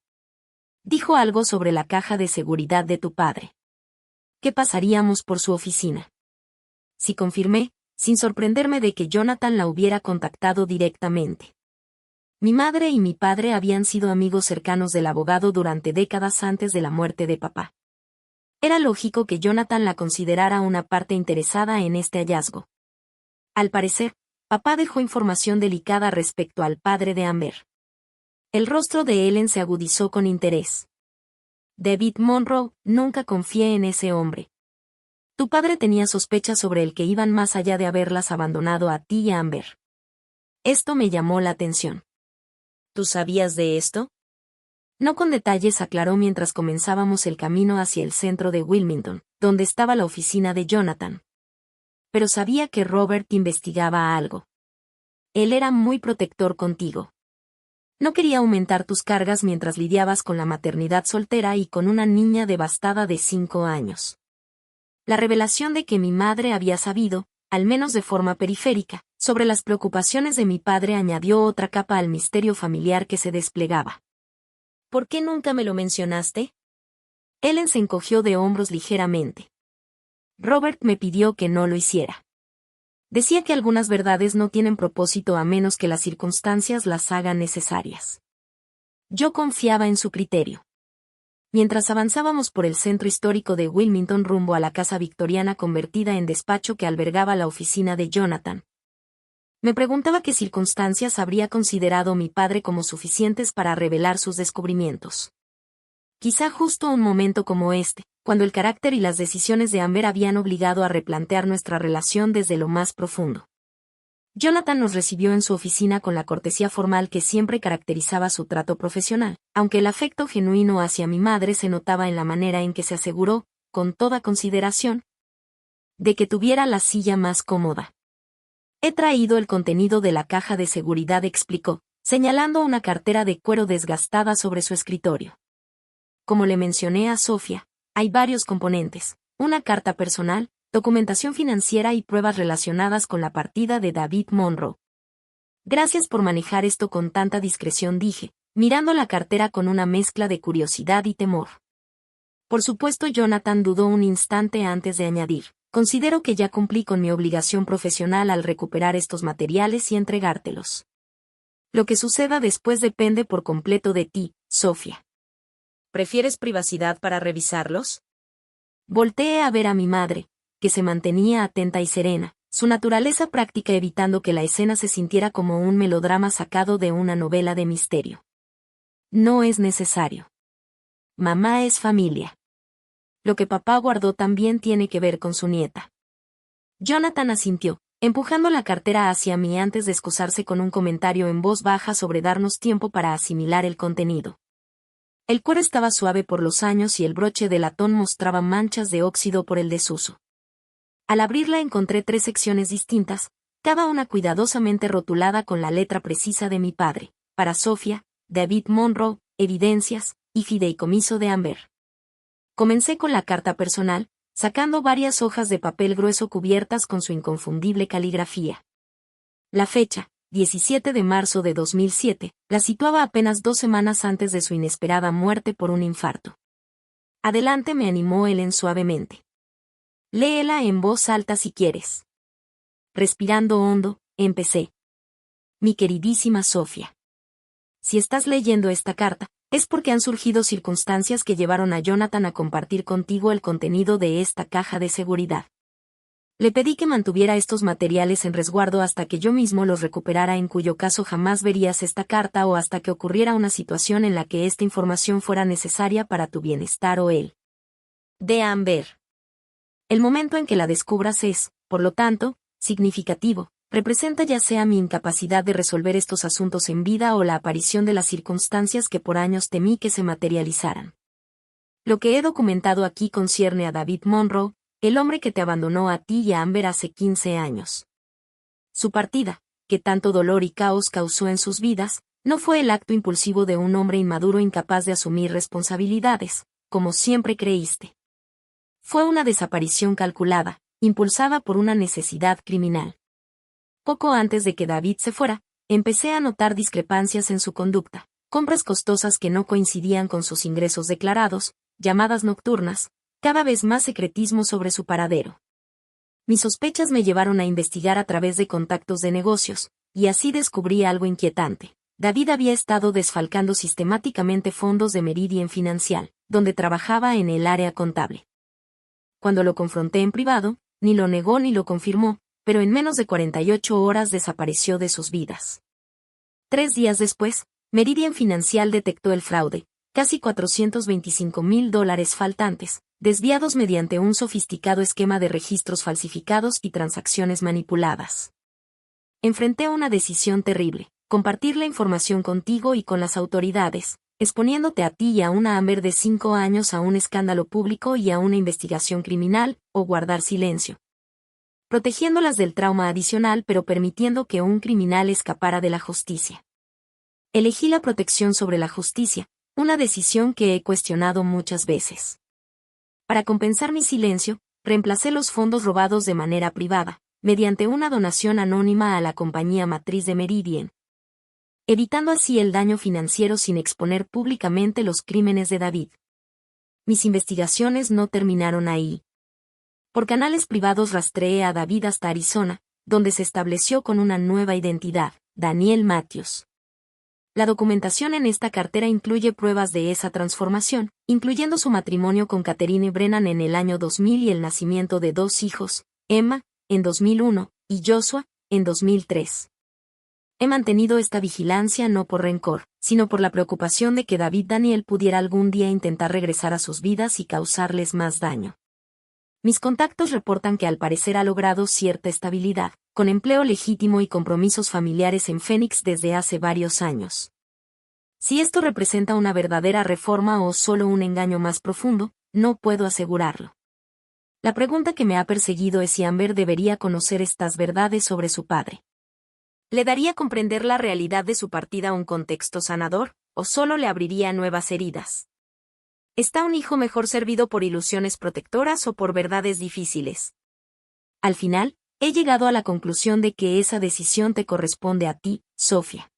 «Dijo algo sobre la caja de seguridad de tu padre. ¿Qué pasaríamos por su oficina?» Sí, confirmé, sin sorprenderme de que Jonathan la hubiera contactado directamente. Mi madre y mi padre habían sido amigos cercanos del abogado durante décadas antes de la muerte de papá. Era lógico que Jonathan la considerara una parte interesada en este hallazgo. Al parecer, papá dejó información delicada respecto al padre de Amber. El rostro de Ellen se agudizó con interés. «David Monroe, nunca confié en ese hombre. Tu padre tenía sospechas sobre el que iban más allá de haberlas abandonado a ti y a Amber. Esto me llamó la atención». «¿Tú sabías de esto?» «No con detalles», aclaró mientras comenzábamos el camino hacia el centro de Wilmington, donde estaba la oficina de Jonathan. «Pero sabía que Robert investigaba algo. Él era muy protector contigo. No quería aumentar tus cargas mientras lidiabas con la maternidad soltera y con una niña devastada de 5 años. La revelación de que mi madre había sabido, al menos de forma periférica, sobre las preocupaciones de mi padre añadió otra capa al misterio familiar que se desplegaba. «¿Por qué nunca me lo mencionaste?» Ellen se encogió de hombros ligeramente. «Robert me pidió que no lo hiciera. Decía que algunas verdades no tienen propósito a menos que las circunstancias las hagan necesarias. Yo confiaba en su criterio». Mientras avanzábamos por el centro histórico de Wilmington rumbo a la casa victoriana convertida en despacho que albergaba la oficina de Jonathan, me preguntaba qué circunstancias habría considerado mi padre como suficientes para revelar sus descubrimientos. Quizá justo un momento como este, cuando el carácter y las decisiones de Amber habían obligado a replantear nuestra relación desde lo más profundo. Jonathan nos recibió en su oficina con la cortesía formal que siempre caracterizaba su trato profesional, aunque el afecto genuino hacia mi madre se notaba en la manera en que se aseguró, con toda consideración, de que tuviera la silla más cómoda. «He traído el contenido de la caja de seguridad», explicó, señalando una cartera de cuero desgastada sobre su escritorio. «Como le mencioné a Sofía, hay varios componentes: una carta personal, documentación financiera y pruebas relacionadas con la partida de David Monroe. Gracias por manejar esto con tanta discreción, dije, mirando la cartera con una mezcla de curiosidad y temor. Por supuesto, Jonathan dudó un instante antes de añadir. Considero que ya cumplí con mi obligación profesional al recuperar estos materiales y entregártelos. Lo que suceda después depende por completo de ti, Sofía. ¿Prefieres privacidad para revisarlos? Volteé a ver a mi madre, que se mantenía atenta y serena, su naturaleza práctica evitando que la escena se sintiera como un melodrama sacado de una novela de misterio. No es necesario. Mamá es familia. Lo que papá guardó también tiene que ver con su nieta. Jonathan asintió, empujando la cartera hacia mí antes de excusarse con un comentario en voz baja sobre darnos tiempo para asimilar el contenido. El cuero estaba suave por los años y el broche de latón mostraba manchas de óxido por el desuso. Al abrirla encontré 3 secciones distintas, cada una cuidadosamente rotulada con la letra precisa de mi padre, para Sofía, David Monroe, evidencias, y fideicomiso de Amber. Comencé con la carta personal, sacando varias hojas de papel grueso cubiertas con su inconfundible caligrafía. La fecha, 17 de marzo de 2007, la situaba apenas 2 semanas antes de su inesperada muerte por un infarto. Adelante, me animó Ellen suavemente. Léela en voz alta si quieres. Respirando hondo, empecé. Mi queridísima Sofía. Si estás leyendo esta carta, es porque han surgido circunstancias que llevaron a Jonathan a compartir contigo el contenido de esta caja de seguridad. Le pedí que mantuviera estos materiales en resguardo hasta que yo mismo los recuperara, en cuyo caso jamás verías esta carta, o hasta que ocurriera una situación en la que esta información fuera necesaria para tu bienestar o el de Amber. El momento en que la descubras es, por lo tanto, significativo. Representa ya sea mi incapacidad de resolver estos asuntos en vida o la aparición de las circunstancias que por años temí que se materializaran. Lo que he documentado aquí concierne a David Monroe, el hombre que te abandonó a ti y a Amber hace 15 años. Su partida, que tanto dolor y caos causó en sus vidas, no fue el acto impulsivo de un hombre inmaduro incapaz de asumir responsabilidades, como siempre creíste. Fue una desaparición calculada, impulsada por una necesidad criminal. Poco antes de que David se fuera, empecé a notar discrepancias en su conducta, compras costosas que no coincidían con sus ingresos declarados, llamadas nocturnas, cada vez más secretismo sobre su paradero. Mis sospechas me llevaron a investigar a través de contactos de negocios, y así descubrí algo inquietante. David había estado desfalcando sistemáticamente fondos de Meridian Financial, donde trabajaba en el área contable. Cuando lo confronté en privado, ni lo negó ni lo confirmó, pero en menos de 48 horas desapareció de sus vidas. 3 días después, Meridian Financial detectó el fraude, casi $425,000 faltantes, desviados mediante un sofisticado esquema de registros falsificados y transacciones manipuladas. Enfrenté una decisión terrible: compartir la información contigo y con las autoridades, exponiéndote a ti y a una Amber de 5 años a un escándalo público y a una investigación criminal, o guardar silencio, protegiéndolas del trauma adicional pero permitiendo que un criminal escapara de la justicia. Elegí la protección sobre la justicia, una decisión que he cuestionado muchas veces. Para compensar mi silencio, reemplacé los fondos robados de manera privada, mediante una donación anónima a la compañía matriz de Meridian, evitando así el daño financiero sin exponer públicamente los crímenes de David. Mis investigaciones no terminaron ahí. Por canales privados rastreé a David hasta Arizona, donde se estableció con una nueva identidad, Daniel Matthews. La documentación en esta cartera incluye pruebas de esa transformación, incluyendo su matrimonio con Catherine Brennan en el año 2000 y el nacimiento de 2 hijos, Emma, en 2001, y Joshua, en 2003. He mantenido esta vigilancia no por rencor, sino por la preocupación de que David Daniel pudiera algún día intentar regresar a sus vidas y causarles más daño. Mis contactos reportan que al parecer ha logrado cierta estabilidad, con empleo legítimo y compromisos familiares en Phoenix desde hace varios años. Si esto representa una verdadera reforma o solo un engaño más profundo, no puedo asegurarlo. La pregunta que me ha perseguido es si Amber debería conocer estas verdades sobre su padre. ¿Le daría comprender la realidad de su partida un contexto sanador, o solo le abriría nuevas heridas? ¿Está un hijo mejor servido por ilusiones protectoras o por verdades difíciles? Al final, He llegado a la conclusión de que esa decisión te corresponde a ti, Sofía.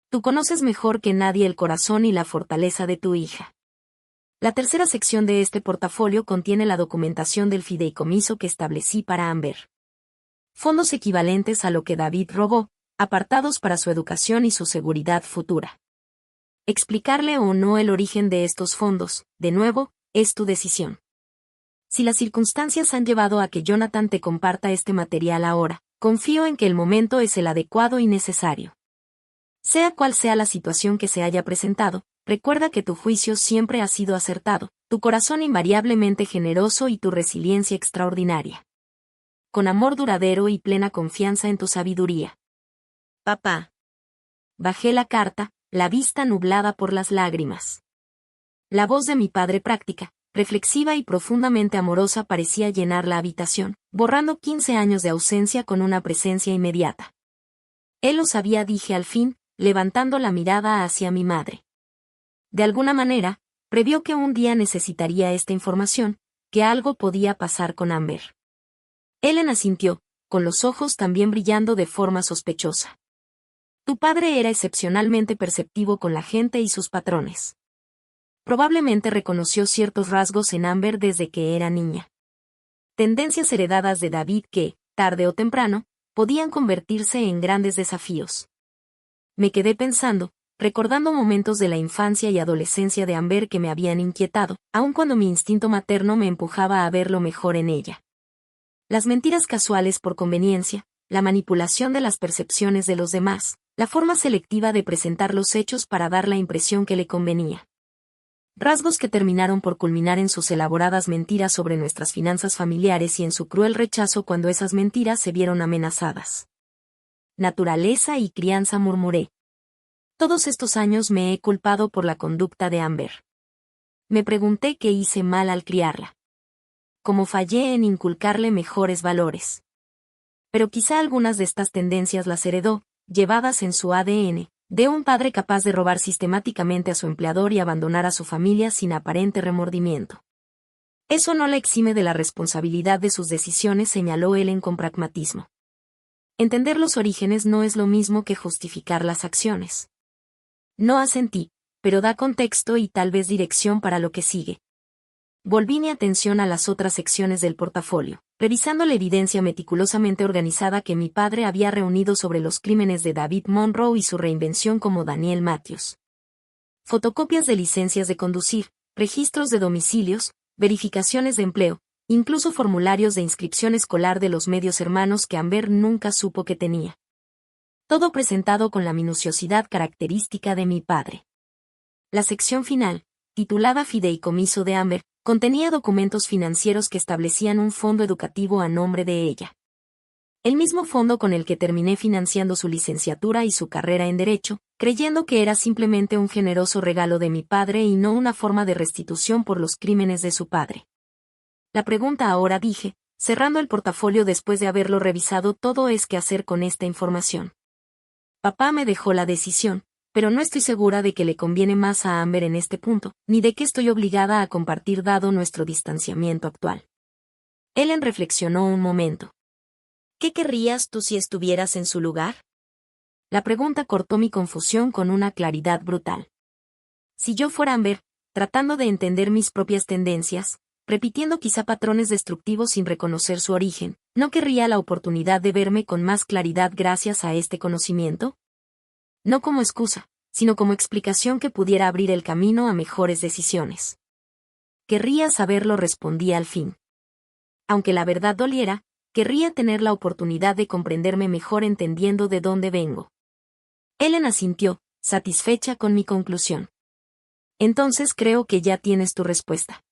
Tú conoces mejor que nadie el corazón y la fortaleza de tu hija. La tercera sección de este portafolio contiene la documentación del fideicomiso que establecí para Amber. Fondos equivalentes a lo que David robó, apartados para su educación y su seguridad futura. Explicarle o no el origen de estos fondos, de nuevo, es tu decisión. Si las circunstancias han llevado a que Jonathan te comparta este material ahora, confío en que el momento es el adecuado y necesario. Sea cual sea la situación que se haya presentado, recuerda que tu juicio siempre ha sido acertado, tu corazón invariablemente generoso y tu resiliencia extraordinaria. Con amor duradero y plena confianza en tu sabiduría. Papá. Bajé la carta, la vista nublada por las lágrimas. La voz de mi padre práctica, reflexiva y profundamente amorosa parecía llenar la habitación, borrando 15 años de ausencia con una presencia inmediata. Él lo sabía, dije al fin, levantando la mirada hacia mi madre. De alguna manera, previó que un día necesitaría esta información, que algo podía pasar con Amber. Ellen asintió, con los ojos también brillando de forma sospechosa. Tu padre era excepcionalmente perceptivo con la gente y sus patrones. Probablemente reconoció ciertos rasgos en Amber desde que era niña. Tendencias heredadas de David que, tarde o temprano, podían convertirse en grandes desafíos. Me quedé pensando, recordando momentos de la infancia y adolescencia de Amber que me habían inquietado, aun cuando mi instinto materno me empujaba a ver lo mejor en ella. Las mentiras casuales por conveniencia, la manipulación de las percepciones de los demás, la forma selectiva de presentar los hechos para dar la impresión que le convenía. Rasgos que terminaron por culminar en sus elaboradas mentiras sobre nuestras finanzas familiares y en su cruel rechazo cuando esas mentiras se vieron amenazadas. Naturaleza y crianza, murmuré. Todos estos años me he culpado por la conducta de Amber. Me pregunté qué hice mal al criarla. Cómo fallé en inculcarle mejores valores. Pero quizá algunas de estas tendencias las heredó, llevadas en su ADN, de un padre capaz de robar sistemáticamente a su empleador y abandonar a su familia sin aparente remordimiento. Eso no la exime de la responsabilidad de sus decisiones, señaló Ellen con pragmatismo. Entender los orígenes no es lo mismo que justificar las acciones. No asentí, pero da contexto y tal vez dirección para lo que sigue. Volví mi atención a las otras secciones del portafolio, revisando la evidencia meticulosamente organizada que mi padre había reunido sobre los crímenes de David Monroe y su reinvención como Daniel Matthews. Fotocopias de licencias de conducir, registros de domicilios, verificaciones de empleo, incluso formularios de inscripción escolar de los medios hermanos que Amber nunca supo que tenía. Todo presentado con la minuciosidad característica de mi padre. La sección final, titulada Fideicomiso de Amber, contenía documentos financieros que establecían un fondo educativo a nombre de ella. El mismo fondo con el que terminé financiando su licenciatura y su carrera en Derecho, creyendo que era simplemente un generoso regalo de mi padre y no una forma de restitución por los crímenes de su padre. La pregunta ahora, dije, cerrando el portafolio después de haberlo revisado todo, es qué hacer con esta información. Papá me dejó la decisión, pero no estoy segura de que le conviene más a Amber en este punto, ni de que estoy obligada a compartir dado nuestro distanciamiento actual. Ellen reflexionó un momento. ¿Qué querrías tú si estuvieras en su lugar? La pregunta cortó mi confusión con una claridad brutal. Si yo fuera Amber, tratando de entender mis propias tendencias, repitiendo quizá patrones destructivos sin reconocer su origen, ¿no querría la oportunidad de verme con más claridad gracias a este conocimiento? No como excusa, sino como explicación que pudiera abrir el camino a mejores decisiones. Querría saberlo, respondí al fin. Aunque la verdad doliera, querría tener la oportunidad de comprenderme mejor entendiendo de dónde vengo. Ellen asintió, satisfecha con mi conclusión. Entonces creo que ya tienes tu respuesta.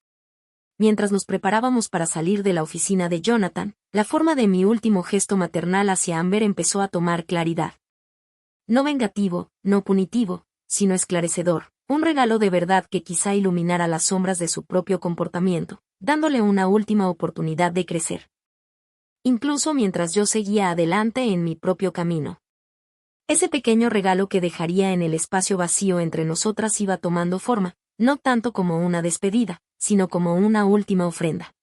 Mientras nos preparábamos para salir de la oficina de Jonathan, la forma de mi último gesto maternal hacia Amber empezó a tomar claridad. No vengativo, no punitivo, sino esclarecedor, un regalo de verdad que quizá iluminara las sombras de su propio comportamiento, dándole una última oportunidad de crecer. Incluso mientras yo seguía adelante en mi propio camino. Ese pequeño regalo que dejaría en el espacio vacío entre nosotras iba tomando forma, no tanto como una despedida, sino como una última ofrenda.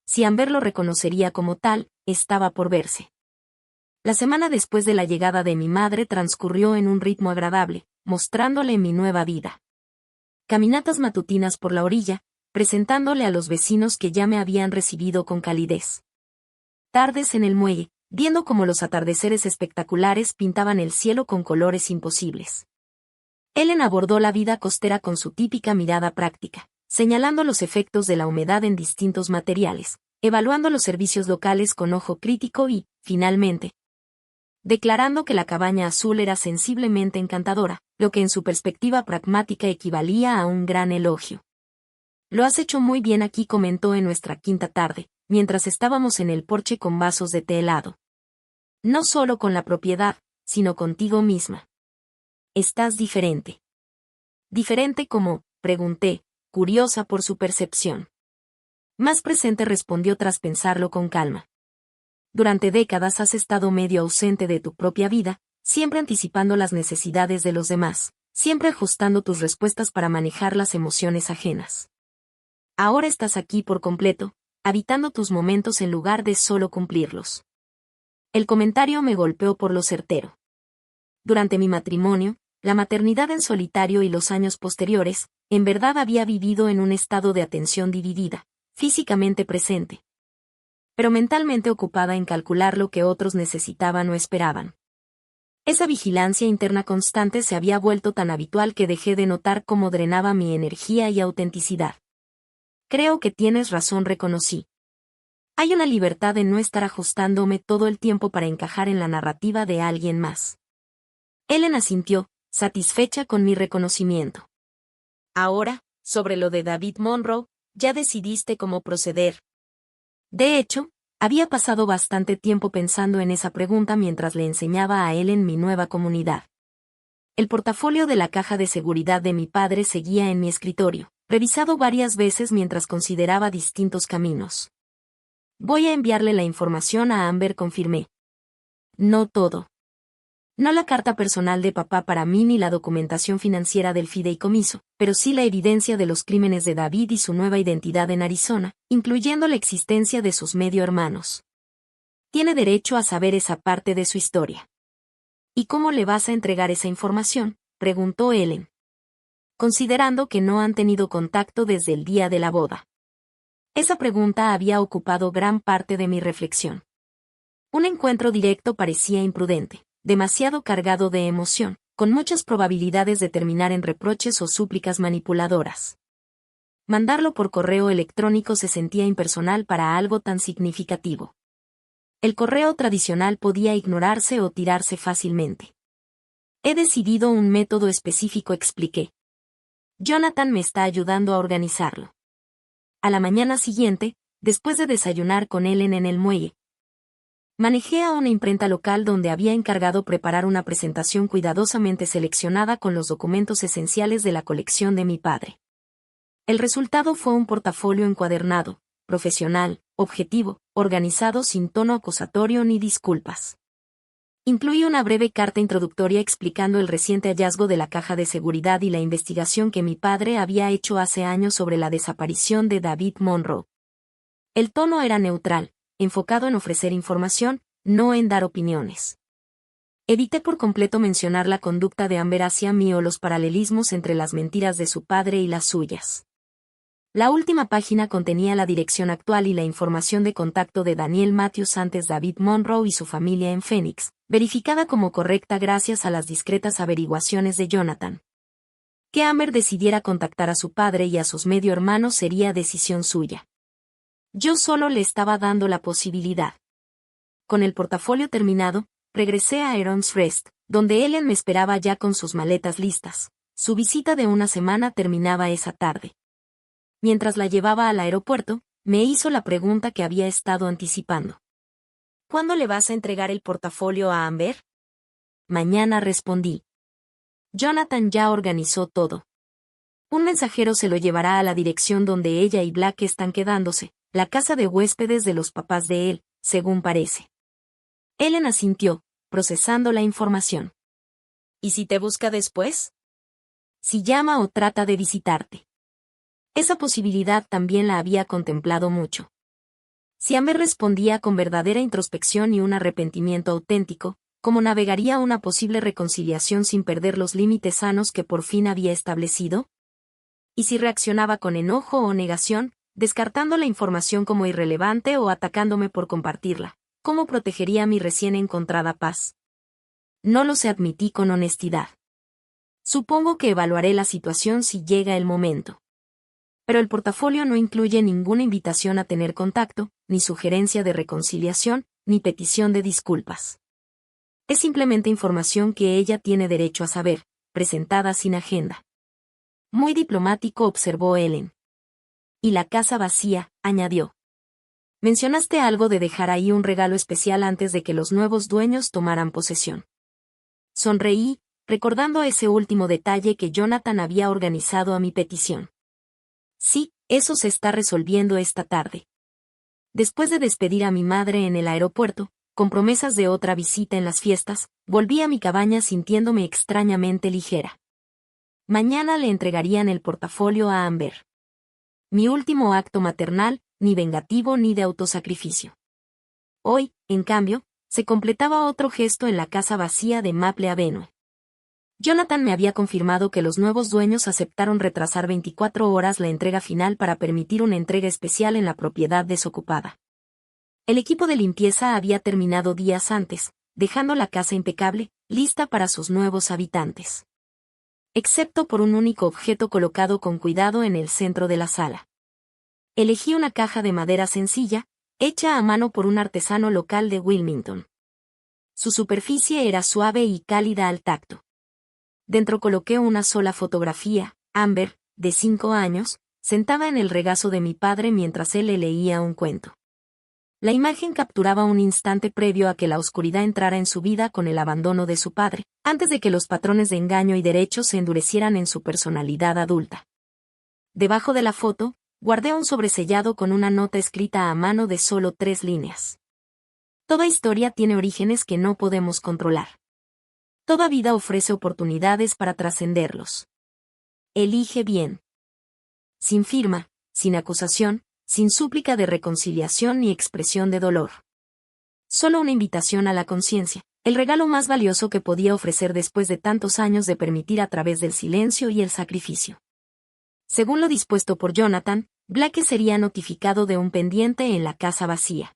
Si Amber lo reconocería como tal, estaba por verse. La semana después de la llegada de mi madre transcurrió en un ritmo agradable, mostrándole mi nueva vida. Caminatas matutinas por la orilla, presentándole a los vecinos que ya me habían recibido con calidez. Tardes en el muelle, viendo cómo los atardeceres espectaculares pintaban el cielo con colores imposibles. Ellen abordó la vida costera con su típica mirada práctica, señalando los efectos de la humedad en distintos materiales, evaluando los servicios locales con ojo crítico y, finalmente, declarando que la cabaña azul era sensiblemente encantadora, lo que en su perspectiva pragmática equivalía a un gran elogio. «Lo has hecho muy bien aquí», comentó en nuestra quinta tarde, mientras estábamos en el porche con vasos de té helado. «No solo con la propiedad, sino contigo misma. Estás diferente». «¿Diferente cómo?», pregunté, curiosa por su percepción. «Más presente», respondió tras pensarlo con calma. «Durante décadas has estado medio ausente de tu propia vida, siempre anticipando las necesidades de los demás, siempre ajustando tus respuestas para manejar las emociones ajenas. Ahora estás aquí por completo, habitando tus momentos en lugar de solo cumplirlos». El comentario me golpeó por lo certero. Durante mi matrimonio, la maternidad en solitario y los años posteriores, en verdad había vivido en un estado de atención dividida, físicamente presente, pero mentalmente ocupada en calcular lo que otros necesitaban o esperaban. Esa vigilancia interna constante se había vuelto tan habitual que dejé de notar cómo drenaba mi energía y autenticidad. «Creo que tienes razón», reconocí. «Hay una libertad en no estar ajustándome todo el tiempo para encajar en la narrativa de alguien más». Ellen asintió, satisfecha con mi reconocimiento. «Ahora, sobre lo de David Monroe, ¿ya decidiste cómo proceder?». De hecho, había pasado bastante tiempo pensando en esa pregunta mientras le enseñaba a Ellen mi nueva comunidad. El portafolio de la caja de seguridad de mi padre seguía en mi escritorio, revisado varias veces mientras consideraba distintos caminos. «Voy a enviarle la información a Amber», confirmé. «No todo. No la carta personal de papá para mí ni la documentación financiera del fideicomiso, pero sí la evidencia de los crímenes de David y su nueva identidad en Arizona, incluyendo la existencia de sus medio hermanos. Tiene derecho a saber esa parte de su historia». «¿Y cómo le vas a entregar esa información?», preguntó Ellen. «Considerando que no han tenido contacto desde el día de la boda». Esa pregunta había ocupado gran parte de mi reflexión. Un encuentro directo parecía imprudente, demasiado cargado de emoción, con muchas probabilidades de terminar en reproches o súplicas manipuladoras. Mandarlo por correo electrónico se sentía impersonal para algo tan significativo. El correo tradicional podía ignorarse o tirarse fácilmente. «He decidido un método específico», expliqué. «Jonathan me está ayudando a organizarlo». A la mañana siguiente, después de desayunar con Ellen en el muelle, manejé a una imprenta local donde había encargado preparar una presentación cuidadosamente seleccionada con los documentos esenciales de la colección de mi padre. El resultado fue un portafolio encuadernado, profesional, objetivo, organizado sin tono acusatorio ni disculpas. Incluía una breve carta introductoria explicando el reciente hallazgo de la caja de seguridad y la investigación que mi padre había hecho hace años sobre la desaparición de David Monroe. El tono era neutral, enfocado en ofrecer información, no en dar opiniones. Evité por completo mencionar la conducta de Amber hacia mí o los paralelismos entre las mentiras de su padre y las suyas. La última página contenía la dirección actual y la información de contacto de Daniel Matthews antes David Monroe y su familia en Phoenix, verificada como correcta gracias a las discretas averiguaciones de Jonathan. Que Amber decidiera contactar a su padre y a sus medio hermanos sería decisión suya. Yo solo le estaba dando la posibilidad. Con el portafolio terminado, regresé a Aaron's Rest, donde Ellen me esperaba ya con sus maletas listas. Su visita de una semana terminaba esa tarde. Mientras la llevaba al aeropuerto, me hizo la pregunta que había estado anticipando. «¿Cuándo le vas a entregar el portafolio a Amber?». «Mañana», respondí. Jonathan ya organizó todo. Un mensajero se lo llevará a la dirección donde ella y Black están quedándose, la casa de huéspedes de los papás de él, según parece. Ellen asintió, procesando la información. «¿Y si te busca después?». «Si llama o trata de visitarte». Esa posibilidad también la había contemplado mucho. Si Amber respondía con verdadera introspección y un arrepentimiento auténtico, ¿cómo navegaría una posible reconciliación sin perder los límites sanos que por fin había establecido? Y si reaccionaba con enojo o negación, descartando la información como irrelevante o atacándome por compartirla, ¿cómo protegería mi recién encontrada paz? No lo sé, admití con honestidad. Supongo que evaluaré la situación si llega el momento. Pero el portafolio no incluye ninguna invitación a tener contacto, ni sugerencia de reconciliación, ni petición de disculpas. Es simplemente información que ella tiene derecho a saber, presentada sin agenda. Muy diplomático, observó Ellen. Y la casa vacía, añadió. Mencionaste algo de dejar ahí un regalo especial antes de que los nuevos dueños tomaran posesión. Sonreí, recordando ese último detalle que Jonathan había organizado a mi petición. Sí, eso se está resolviendo esta tarde. Después de despedir a mi madre en el aeropuerto, con promesas de otra visita en las fiestas, volví a mi cabaña sintiéndome extrañamente ligera. Mañana le entregarían el portafolio a Amber. Mi último acto maternal, ni vengativo ni de autosacrificio. Hoy, en cambio, se completaba otro gesto en la casa vacía de Maple Avenue. Jonathan me había confirmado que los nuevos dueños aceptaron retrasar 24 horas la entrega final para permitir una entrega especial en la propiedad desocupada. El equipo de limpieza había terminado días antes, dejando la casa impecable, lista para sus nuevos habitantes. Excepto por un único objeto colocado con cuidado en el centro de la sala. Elegí una caja de madera sencilla, hecha a mano por un artesano local de Wilmington. Su superficie era suave y cálida al tacto. Dentro coloqué una sola fotografía, Amber, de 5 años, sentada en el regazo de mi padre mientras él le leía un cuento. La imagen capturaba un instante previo a que la oscuridad entrara en su vida con el abandono de su padre, antes de que los patrones de engaño y derecho se endurecieran en su personalidad adulta. Debajo de la foto, guardé un sobresellado con una nota escrita a mano de solo 3 líneas. Toda historia tiene orígenes que no podemos controlar. Toda vida ofrece oportunidades para trascenderlos. Elige bien. Sin firma, sin acusación, sin súplica de reconciliación ni expresión de dolor. Solo una invitación a la conciencia, el regalo más valioso que podía ofrecer después de tantos años de permitir a través del silencio y el sacrificio. Según lo dispuesto por Jonathan, Blake sería notificado de un pendiente en la casa vacía.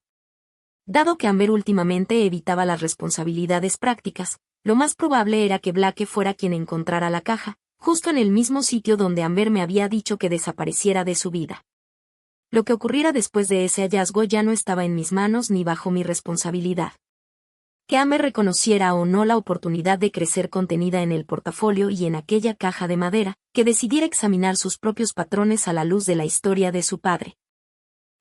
Dado que Amber últimamente evitaba las responsabilidades prácticas, lo más probable era que Blake fuera quien encontrara la caja, justo en el mismo sitio donde Amber me había dicho que desapareciera de su vida. Lo que ocurriera después de ese hallazgo ya no estaba en mis manos ni bajo mi responsabilidad. Que Amber reconociera o no la oportunidad de crecer contenida en el portafolio y en aquella caja de madera, que decidiera examinar sus propios patrones a la luz de la historia de su padre.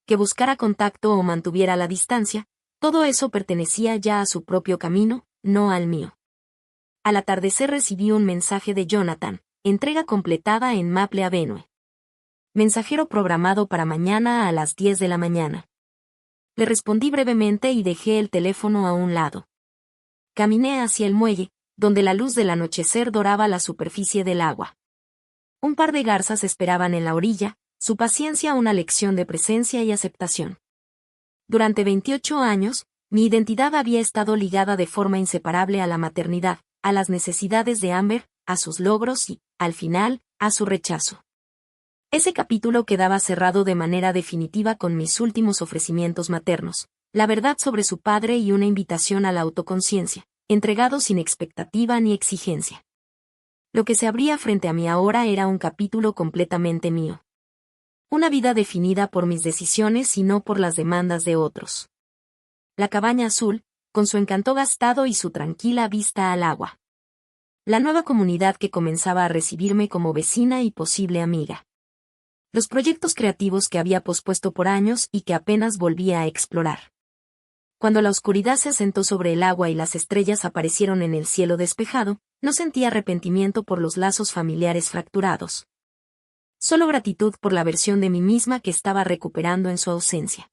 Que buscara contacto o mantuviera la distancia, todo eso pertenecía ya a su propio camino, no al mío. Al atardecer recibí un mensaje de Jonathan, entrega completada en Maple Avenue. Mensajero programado para mañana a las 10 de la mañana. Le respondí brevemente y dejé el teléfono a un lado. Caminé hacia el muelle, donde la luz del anochecer doraba la superficie del agua. Un par de garzas esperaban en la orilla, su paciencia una lección de presencia y aceptación. Durante 28 años, mi identidad había estado ligada de forma inseparable a la maternidad, a las necesidades de Amber, a sus logros y, al final, a su rechazo. Ese capítulo quedaba cerrado de manera definitiva con mis últimos ofrecimientos maternos, la verdad sobre su padre y una invitación a la autoconciencia, entregado sin expectativa ni exigencia. Lo que se abría frente a mí ahora era un capítulo completamente mío. Una vida definida por mis decisiones y no por las demandas de otros. La cabaña azul, con su encanto gastado y su tranquila vista al agua. La nueva comunidad que comenzaba a recibirme como vecina y posible amiga. Los proyectos creativos que había pospuesto por años y que apenas volvía a explorar. Cuando la oscuridad se asentó sobre el agua y las estrellas aparecieron en el cielo despejado, no sentí arrepentimiento por los lazos familiares fracturados. Solo gratitud por la versión de mí misma que estaba recuperando en su ausencia.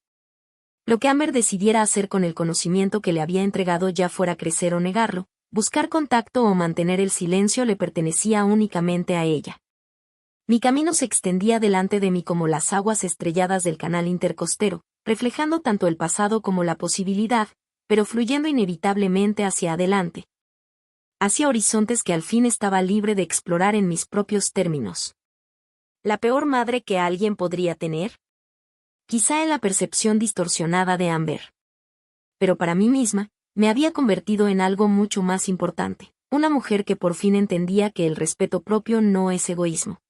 Lo que Amber decidiera hacer con el conocimiento que le había entregado, ya fuera crecer o negarlo, buscar contacto o mantener el silencio, le pertenecía únicamente a ella. Mi camino se extendía delante de mí como las aguas estrelladas del canal intercostero, reflejando tanto el pasado como la posibilidad, pero fluyendo inevitablemente hacia adelante. Hacia horizontes que al fin estaba libre de explorar en mis propios términos. ¿La peor madre que alguien podría tener? Quizá en la percepción distorsionada de Amber. Pero para mí misma, me había convertido en algo mucho más importante. Una mujer que por fin entendía que el respeto propio no es egoísmo.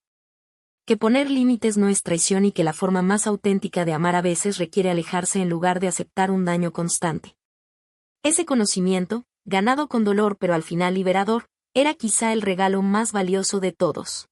Que poner límites no es traición y que la forma más auténtica de amar a veces requiere alejarse en lugar de aceptar un daño constante. Ese conocimiento, ganado con dolor pero al final liberador, era quizá el regalo más valioso de todos.